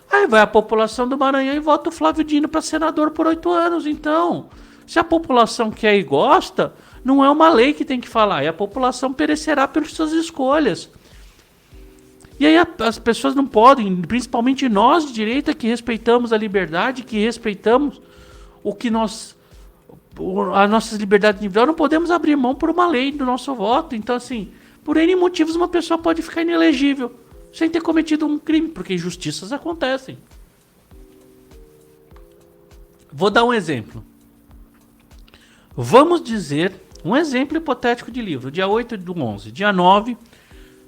Aí vai a população do Maranhão e vota o Flávio Dino para senador por 8 anos. Então, se a população quer e gosta, não é uma lei que tem que falar. E a população perecerá pelas suas escolhas. E aí as pessoas não podem, principalmente nós de direita que respeitamos a liberdade, que respeitamos as nossas liberdades individuais, não podemos abrir mão por uma lei do nosso voto. Então, assim, por N motivos uma pessoa pode ficar inelegível sem ter cometido um crime, porque injustiças acontecem. Vou dar um exemplo. Vamos dizer, um exemplo hipotético de livro, dia 8/11. Dia 9,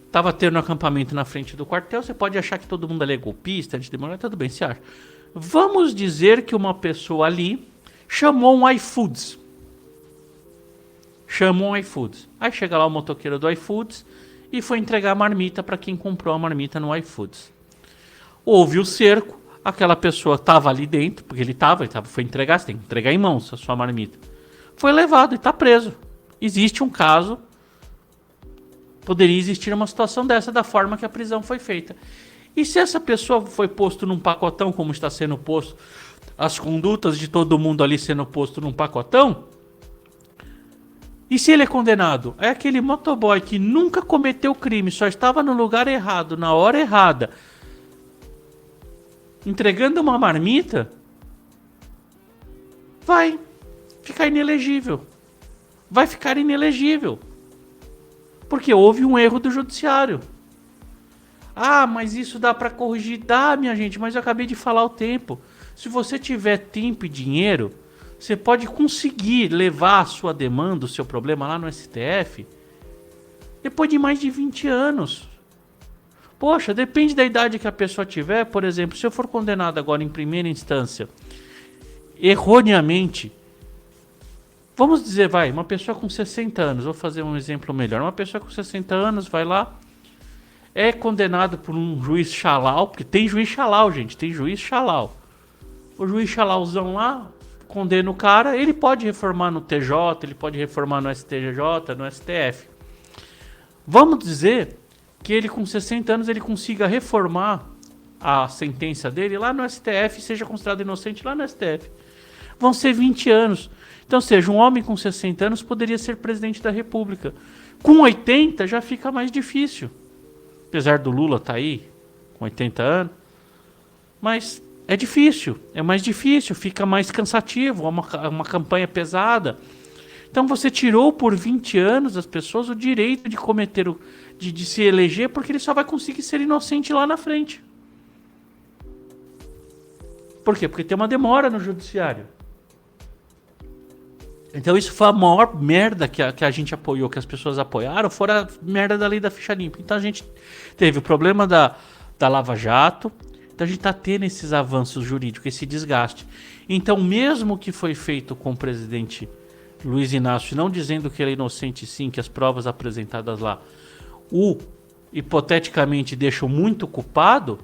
estava tendo um acampamento na frente do quartel, você pode achar que todo mundo ali é golpista, antidemocrata, tudo bem, você acha. Vamos dizer que uma pessoa ali chamou um iFoods. Aí chega lá o motoqueiro do iFoods e foi entregar a marmita para quem comprou a marmita no iFoods. Houve o cerco, aquela pessoa estava ali dentro, porque ele foi entregar, você tem que entregar em mãos a sua marmita. Foi levado e está preso. Existe um caso, poderia existir uma situação dessa, da forma que a prisão foi feita. E se essa pessoa foi posto num pacotão, como está sendo posto, as condutas de todo mundo ali sendo posto num pacotão, e se ele é condenado? É aquele motoboy que nunca cometeu crime, só estava no lugar errado, na hora errada, entregando uma marmita, vai ficar inelegível. Vai ficar inelegível. Porque houve um erro do judiciário. Mas isso dá para corrigir? Dá, minha gente, mas eu acabei de falar o tempo. Se você tiver tempo e dinheiro, você pode conseguir levar a sua demanda, o seu problema lá no STF, depois de mais de 20 anos. Poxa, depende da idade que a pessoa tiver. Por exemplo, se eu for condenado agora em primeira instância, erroneamente, vamos dizer, uma pessoa com 60 anos, vou fazer um exemplo melhor. Uma pessoa com 60 anos vai lá, é condenado por um juiz xalau, porque tem juiz xalau, gente, tem juiz xalau. O juiz xalauzão lá condena o cara, ele pode reformar no TJ, ele pode reformar no STJ, no STF. Vamos dizer que ele com 60 anos ele consiga reformar a sentença dele lá no STF e seja considerado inocente lá no STF. Vão ser 20 anos. Então, ou seja, um homem com 60 anos poderia ser presidente da República. Com 80 já fica mais difícil. Apesar do Lula estar aí com 80 anos. Mas é difícil, é mais difícil, fica mais cansativo, é uma campanha pesada. Então você tirou por 20 anos das pessoas o direito de cometer, de se eleger, porque ele só vai conseguir ser inocente lá na frente. Por quê? Porque tem uma demora no judiciário. Então isso foi a maior merda que a gente apoiou, que as pessoas apoiaram, fora a merda da lei da ficha limpa. Então a gente teve o problema da Lava Jato. Então a gente está tendo esses avanços jurídicos, esse desgaste. Então mesmo que foi feito com o presidente Luiz Inácio, não dizendo que ele é inocente sim, que as provas apresentadas lá o hipoteticamente deixam muito culpado,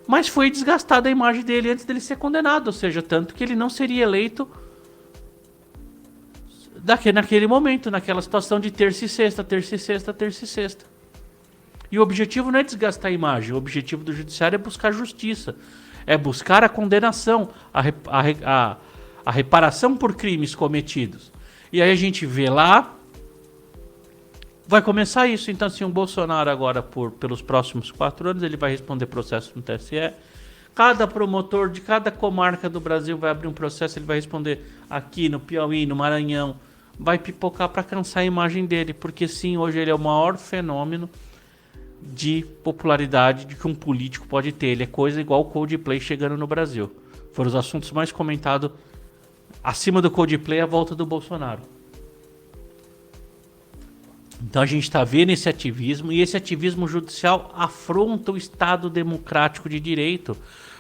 mas foi desgastada a imagem dele antes dele ser condenado, ou seja, tanto que ele não seria eleito naquele momento, naquela situação de terça e sexta, terça e sexta, terça e sexta. E o objetivo não é desgastar a imagem, o objetivo do judiciário é buscar justiça, é buscar a condenação, a reparação por crimes cometidos. E aí a gente vê lá, vai começar isso. Então assim, o Bolsonaro agora, pelos próximos 4 anos, ele vai responder processo no TSE. Cada promotor de cada comarca do Brasil vai abrir um processo, ele vai responder aqui no Piauí, no Maranhão, vai pipocar para cansar a imagem dele, porque sim, hoje ele é o maior fenômeno de popularidade de que um político pode ter. Ele é coisa igual o Coldplay chegando no Brasil. Foram os assuntos mais comentados acima do Coldplay, a volta do Bolsonaro. Então a gente está vendo esse ativismo, e esse ativismo judicial afronta o Estado democrático de direito,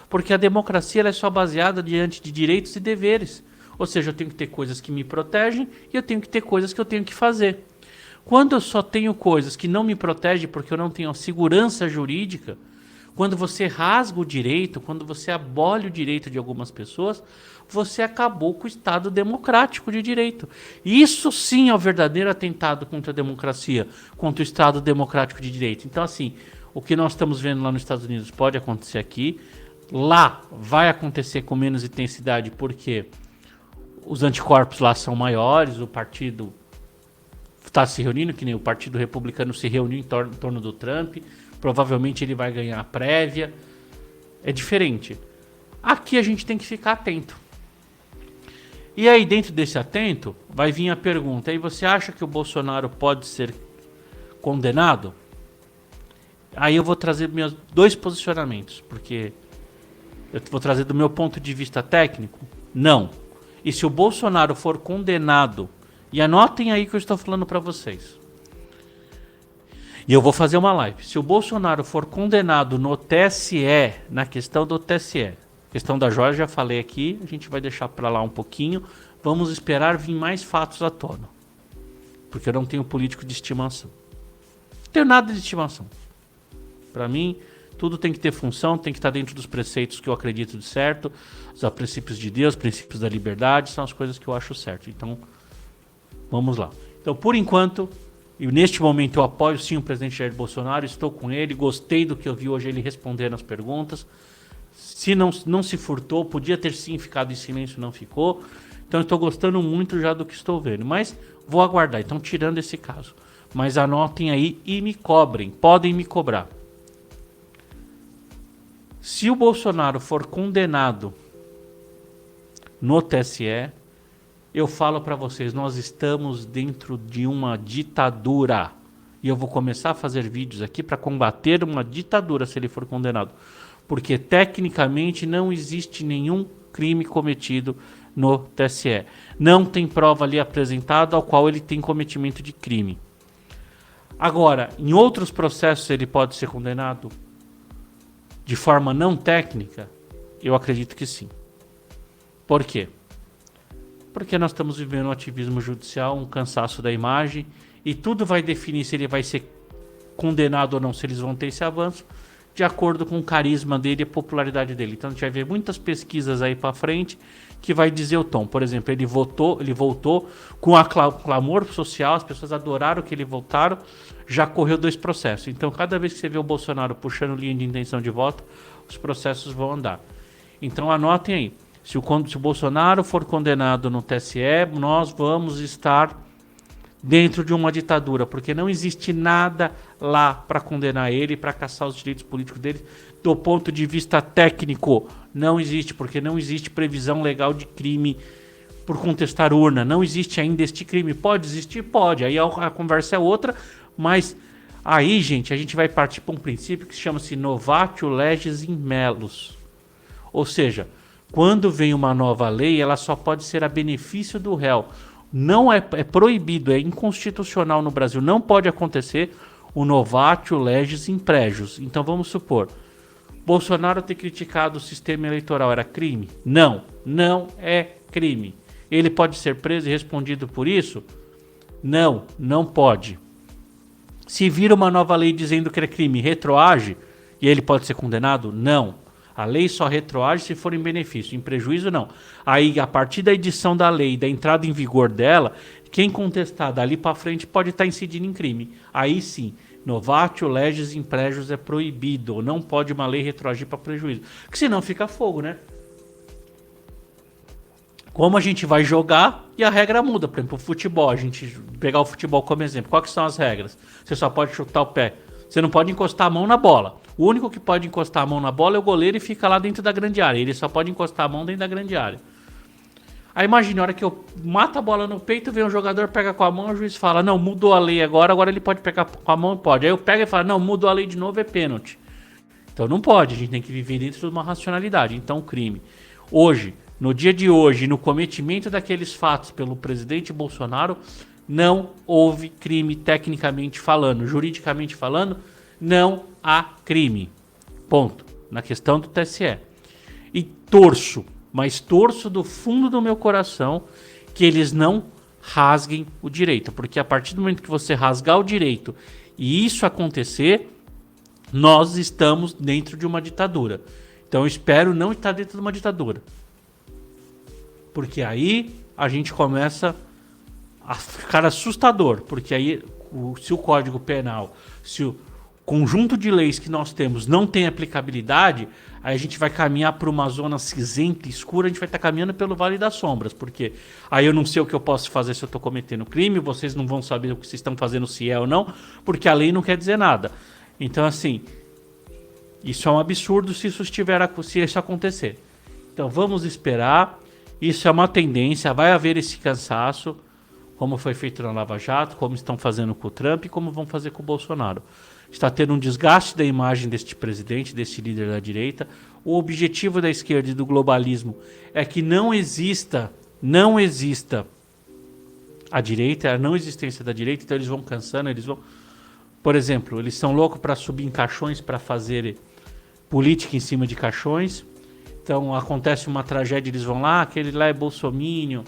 porque a democracia ela é só baseada diante de direitos e deveres. Ou seja, eu tenho que ter coisas que me protegem e eu tenho que ter coisas que eu tenho que fazer. Quando eu só tenho coisas que não me protegem porque eu não tenho a segurança jurídica, quando você rasga o direito, quando você abole o direito de algumas pessoas, você acabou com o Estado democrático de direito. Isso sim é o verdadeiro atentado contra a democracia, contra o Estado democrático de direito. Então assim, o que nós estamos vendo lá nos Estados Unidos pode acontecer aqui. Lá vai acontecer com menos intensidade porque os anticorpos lá são maiores, o partido está se reunindo, que nem o Partido Republicano se reuniu em torno do Trump. Provavelmente ele vai ganhar a prévia. É diferente. Aqui a gente tem que ficar atento. E aí, dentro desse atento, vai vir a pergunta. Aí você acha que o Bolsonaro pode ser condenado? Aí eu vou trazer meus 2 posicionamentos. Porque eu vou trazer do meu ponto de vista técnico. Não. E se o Bolsonaro for condenado, e anotem aí que eu estou falando para vocês. E eu vou fazer uma live. Se o Bolsonaro for condenado no TSE, na questão do TSE, questão da joia, já falei aqui, a gente vai deixar para lá um pouquinho. Vamos esperar vir mais fatos à tona. Porque eu não tenho político de estimação. Não tenho nada de estimação. Para mim, tudo tem que ter função, tem que estar dentro dos preceitos que eu acredito de certo, os princípios de Deus, princípios da liberdade, são as coisas que eu acho certo. Então, vamos lá. Então, por enquanto, e neste momento eu apoio sim o presidente Jair Bolsonaro, estou com ele, gostei do que eu vi hoje ele respondendo as perguntas. Se não se furtou, podia ter sim ficado em silêncio, não ficou. Então eu estou gostando muito já do que estou vendo, mas vou aguardar. Então, tirando esse caso, mas anotem aí e me cobrem, podem me cobrar. Se o Bolsonaro for condenado no TSE, eu falo para vocês, nós estamos dentro de uma ditadura. E eu vou começar a fazer vídeos aqui para combater uma ditadura se ele for condenado. Porque tecnicamente não existe nenhum crime cometido no TSE. Não tem prova ali apresentada ao qual ele tem cometimento de crime. Agora, em outros processos ele pode ser condenado de forma não técnica? Eu acredito que sim. Por quê? Porque nós estamos vivendo um ativismo judicial, um cansaço da imagem, e tudo vai definir se ele vai ser condenado ou não, se eles vão ter esse avanço, de acordo com o carisma dele e a popularidade dele. Então a gente vai ver muitas pesquisas aí para frente que vai dizer o tom. Por exemplo, ele voltou com clamor social, as pessoas adoraram que ele voltaram, já correu 2 processos. Então cada vez que você vê o Bolsonaro puxando linha de intenção de voto, os processos vão andar. Então anotem aí, se o Bolsonaro for condenado no TSE, nós vamos estar dentro de uma ditadura, porque não existe nada lá para condenar ele, para caçar os direitos políticos dele. Do ponto de vista técnico, não existe, porque não existe previsão legal de crime por contestar urna. Não existe ainda este crime. Pode existir? Pode. Aí a conversa é outra, mas aí, gente, a gente vai partir para um princípio que chama-se novatio legis in melius. Ou seja, quando vem uma nova lei, ela só pode ser a benefício do réu. Não é proibido, é inconstitucional no Brasil, não pode acontecer o novatio legis in praejudice. Então vamos supor, Bolsonaro ter criticado o sistema eleitoral era crime? Não, não é crime. Ele pode ser preso e respondido por isso? Não, não pode. Se vir uma nova lei dizendo que é crime, retroage e ele pode ser condenado? Não. A lei só retroage se for em benefício, em prejuízo não. Aí, a partir da edição da lei, da entrada em vigor dela, quem contestar dali para frente pode estar incidindo em crime. Aí sim, novatio legis in praejudice é proibido, não pode uma lei retroagir para prejuízo. Porque senão fica fogo, né? Como a gente vai jogar e a regra muda. Por exemplo, o futebol, a gente pegar o futebol como exemplo. Quais que são as regras? Você só pode chutar o pé. Você não pode encostar a mão na bola. O único que pode encostar a mão na bola é o goleiro e fica lá dentro da grande área. Ele só pode encostar a mão dentro da grande área. Aí imagina, a hora que eu mato a bola no peito, vem um jogador, pega com a mão, o juiz fala, não, mudou a lei agora ele pode pegar com a mão, pode. Aí eu pego e falo, não, mudou a lei de novo, é pênalti. Então não pode, a gente tem que viver dentro de uma racionalidade. Então crime. Hoje, no dia de hoje, no cometimento daqueles fatos pelo presidente Bolsonaro, não houve crime tecnicamente falando, juridicamente falando, não há crime. Ponto. Na questão do TSE. E torço, mas torço do fundo do meu coração que eles não rasguem o direito. Porque a partir do momento que você rasgar o direito e isso acontecer, nós estamos dentro de uma ditadura. Então eu espero não estar dentro de uma ditadura. Porque aí a gente começa a ficar assustador. Porque aí, se o Código Penal, se o conjunto de leis que nós temos não tem aplicabilidade, aí a gente vai caminhar para uma zona cinzenta, escura, a gente vai estar caminhando pelo Vale das Sombras, porque aí eu não sei o que eu posso fazer se eu estou cometendo crime, vocês não vão saber o que vocês estão fazendo, se é ou não, porque a lei não quer dizer nada. Então, assim, isso é um absurdo se isso acontecer. Então, vamos esperar, isso é uma tendência, vai haver esse cansaço, como foi feito na Lava Jato, como estão fazendo com o Trump e como vão fazer com o Bolsonaro. Está tendo um desgaste da imagem deste presidente, deste líder da direita. O objetivo da esquerda e do globalismo é que não exista a direita, a não existência da direita, então eles vão cansando, por exemplo, eles são loucos para subir em caixões para fazer política em cima de caixões. Então acontece uma tragédia, eles vão lá, aquele lá é bolsominion,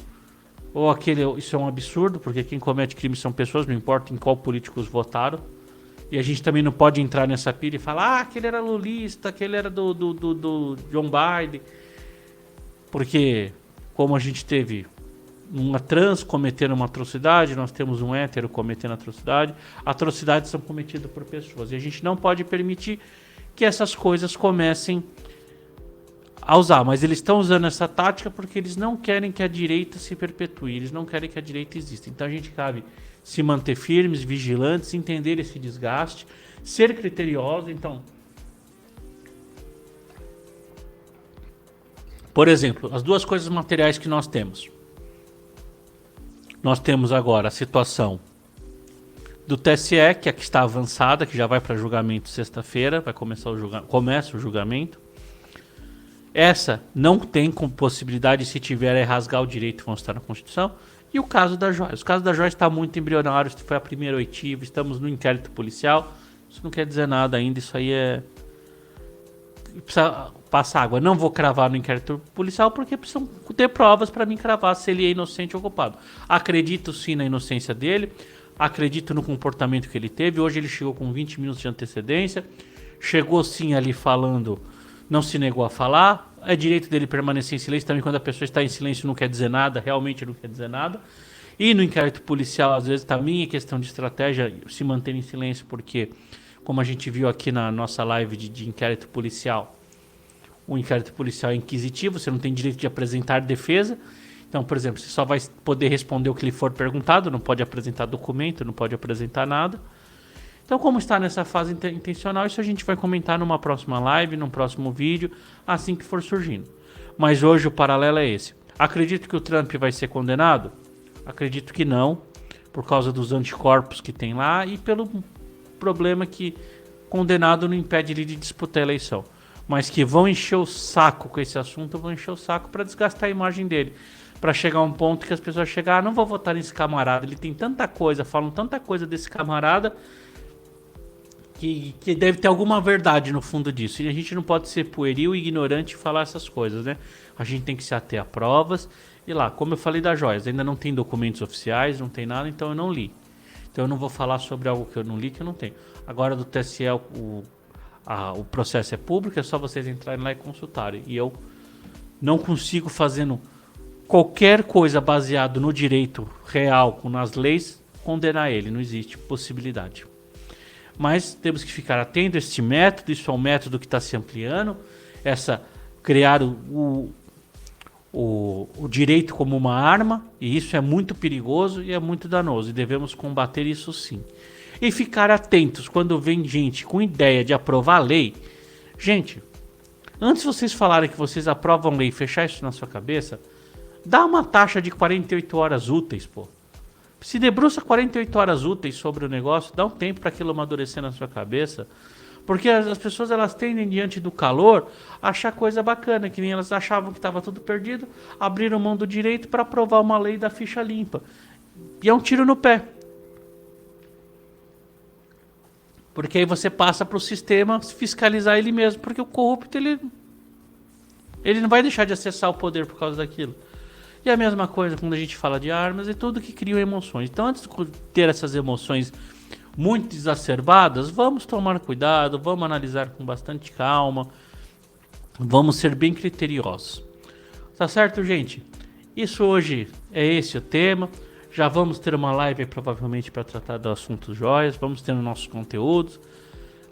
ou aquele, isso é um absurdo, porque quem comete crime são pessoas, não importa em qual políticos votaram. E a gente também não pode entrar nessa pilha e falar, aquele era lulista, aquele era do John Biden. Porque como a gente teve uma trans cometendo uma atrocidade, nós temos um hétero cometendo atrocidade, atrocidades são cometidas por pessoas. E a gente não pode permitir que essas coisas comecem a usar. Mas eles estão usando essa tática porque eles não querem que a direita se perpetue, eles não querem que a direita exista. Então a gente cabe se manter firmes, vigilantes, entender esse desgaste, ser criterioso. Então, por exemplo, as duas coisas materiais que nós temos. Nós temos agora a situação do TSE, que aqui está avançada, que já vai para julgamento sexta-feira, começa o julgamento. Essa não tem possibilidade, se tiver, é rasgar o direito que constar na Constituição. E o caso da Joyce. O caso da Joyce está muito embrionário, foi a primeira oitiva, estamos no inquérito policial. Isso não quer dizer nada ainda, isso aí é... Precisa passar água. Não vou cravar no inquérito policial porque precisam ter provas para mim cravar se ele é inocente ou culpado. Acredito sim na inocência dele. acredito no comportamento que ele teve. Hoje ele chegou com 20 minutos de antecedência, chegou sim ali falando, não se negou a falar. É direito dele permanecer em silêncio também. Quando a pessoa está em silêncio não quer dizer nada, realmente não quer dizer nada. E no inquérito policial, às vezes também é questão de estratégia se manter em silêncio, porque, como a gente viu aqui na nossa live de inquérito policial, o inquérito policial é inquisitivo, você não tem direito de apresentar defesa. Então, por exemplo, você só vai poder responder o que lhe for perguntado, não pode apresentar documento, não pode apresentar nada. Então, como está nessa fase intencional, isso a gente vai comentar numa próxima live, num próximo vídeo, assim que for surgindo. Mas hoje o paralelo é esse. Acredito que o Trump vai ser condenado? Acredito que não, por causa dos anticorpos que tem lá e pelo problema que condenado não impede ele de disputar a eleição. Mas que vão encher o saco com esse assunto, vão encher o saco para desgastar a imagem dele. Para chegar a um ponto que as pessoas chegam, não vou votar nesse camarada, ele tem tanta coisa, falam tanta coisa desse camarada, que deve ter alguma verdade no fundo disso. E a gente não pode ser pueril e ignorante e falar essas coisas, né? A gente tem que se ater a provas. E lá, como eu falei das joias, ainda não tem documentos oficiais, não tem nada, então eu não li. Então eu não vou falar sobre algo que eu não li, que eu não tenho. Agora do TSE, o processo é público, é só vocês entrarem lá e consultarem. E eu não consigo, fazendo qualquer coisa baseado no direito real, nas leis, condenar ele. Não existe possibilidade. Mas temos que ficar atento a este método. Isso é um método que está se ampliando. Criar o direito como uma arma. E isso é muito perigoso e é muito danoso. E devemos combater isso sim. E ficar atentos quando vem gente com ideia de aprovar a lei. Gente, antes de vocês falarem que vocês aprovam a lei e fechar isso na sua cabeça, dá uma taxa de 48 horas úteis, pô. Se debruça 48 horas úteis sobre o negócio, dá um tempo para aquilo amadurecer na sua cabeça. Porque as pessoas, elas tendem, diante do calor, a achar coisa bacana, que nem elas achavam que estava tudo perdido, abriram mão do direito para aprovar uma lei da ficha limpa. E é um tiro no pé. Porque aí você passa para o sistema fiscalizar ele mesmo. Porque o corrupto, ele não vai deixar de acessar o poder por causa daquilo. E a mesma coisa quando a gente fala de armas, é tudo que cria emoções. Então, antes de ter essas emoções muito exacerbadas, vamos tomar cuidado, vamos analisar com bastante calma, vamos ser bem criteriosos. Tá certo, gente? Isso hoje é esse o tema. Já vamos ter uma live provavelmente para tratar do assunto joias, vamos ter os nossos conteúdos.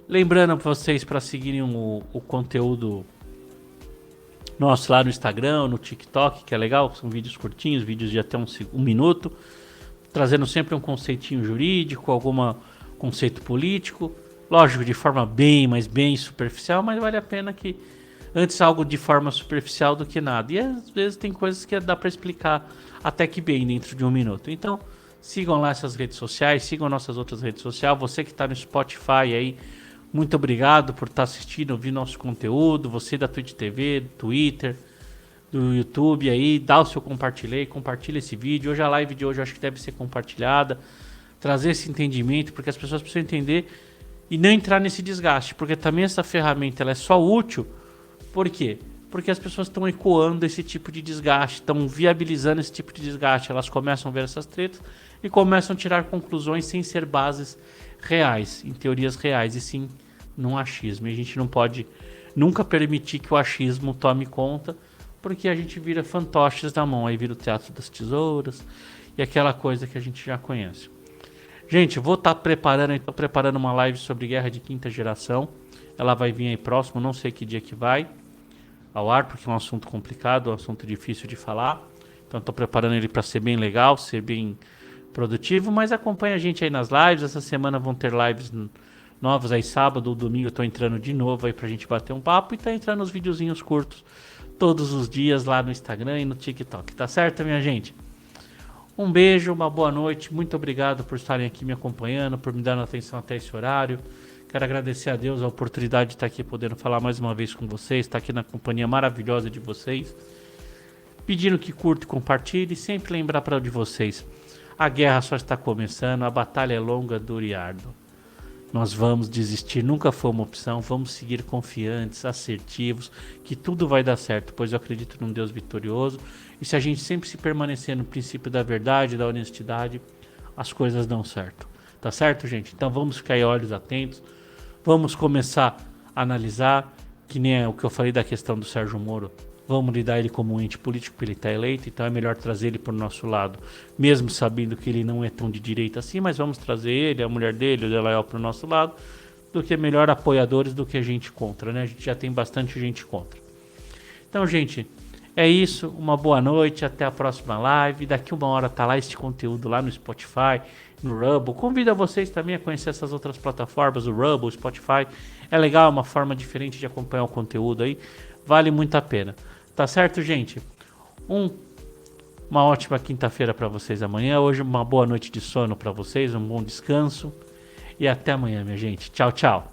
Lembrando para vocês para seguirem o conteúdo nosso lá no Instagram, no TikTok, que é legal, são vídeos curtinhos, vídeos de até um minuto, trazendo sempre um conceitinho jurídico, algum conceito político, lógico, de forma bem superficial, mas vale a pena que antes algo de forma superficial do que nada. E às vezes tem coisas que dá para explicar até que bem dentro de um minuto. Então, sigam lá essas redes sociais, sigam nossas outras redes sociais. Você que está no Spotify aí, muito obrigado por estar assistindo, ouvir nosso conteúdo. Você da Twitch TV, do Twitter, do YouTube aí, dá o seu compartilha esse vídeo. Hoje a live de hoje eu acho que deve ser compartilhada. Trazer esse entendimento, porque as pessoas precisam entender e não entrar nesse desgaste. Porque também essa ferramenta ela é só útil. Por quê? Porque as pessoas estão ecoando esse tipo de desgaste, estão viabilizando esse tipo de desgaste. Elas começam a ver essas tretas e começam a tirar conclusões sem ser bases reais, em teorias reais, e sim num achismo. E a gente não pode nunca permitir que o achismo tome conta, porque a gente vira fantoches na mão, aí vira o teatro das tesouras e aquela coisa que a gente já conhece. Gente, vou estar preparando uma live sobre guerra de quinta geração. Ela vai vir aí próximo, não sei que dia que vai ao ar, porque é um assunto complicado, um assunto difícil de falar. Então estou preparando ele para ser bem legal, ser bem produtivo, mas acompanha a gente aí nas lives. Essa semana vão ter lives novas aí, sábado ou domingo eu tô entrando de novo aí pra gente bater um papo, e tá entrando os videozinhos curtos todos os dias lá no Instagram e no TikTok, tá certo, minha gente? Um beijo, uma boa noite, muito obrigado por estarem aqui me acompanhando, por me dando atenção até esse horário. Quero agradecer a Deus a oportunidade de estar aqui podendo falar mais uma vez com vocês, estar aqui na companhia maravilhosa de vocês, pedindo que curta e compartilhe, e sempre lembrar para de vocês, a guerra só está começando, a batalha é longa, dura e árdua. Nós vamos desistir, nunca foi uma opção, vamos seguir confiantes, assertivos, que tudo vai dar certo, pois eu acredito num Deus vitorioso, e se a gente sempre se permanecer no princípio da verdade, da honestidade, as coisas dão certo. Tá certo, gente? Então vamos ficar aí olhos atentos. Vamos começar a analisar, que nem é o que eu falei da questão do Sérgio Moro. Vamos lidar ele como um ente político, porque ele está eleito, então é melhor trazer ele para o nosso lado, mesmo sabendo que ele não é tão de direita assim, mas vamos trazer ele, a mulher dele, o Delayel para o nosso lado, do que melhor apoiadores do que a gente contra, né? A gente já tem bastante gente contra. Então, gente, é isso. Uma boa noite, até a próxima live. Daqui uma hora tá lá este conteúdo lá no Spotify, no Rumble. Convido vocês também a conhecer essas outras plataformas, o Rumble, o Spotify. É legal, é uma forma diferente de acompanhar o conteúdo aí. Vale muito a pena. Tá certo, gente? Uma ótima quinta-feira para vocês amanhã. Hoje uma boa noite de sono para vocês, um bom descanso. E até amanhã, minha gente. Tchau, tchau.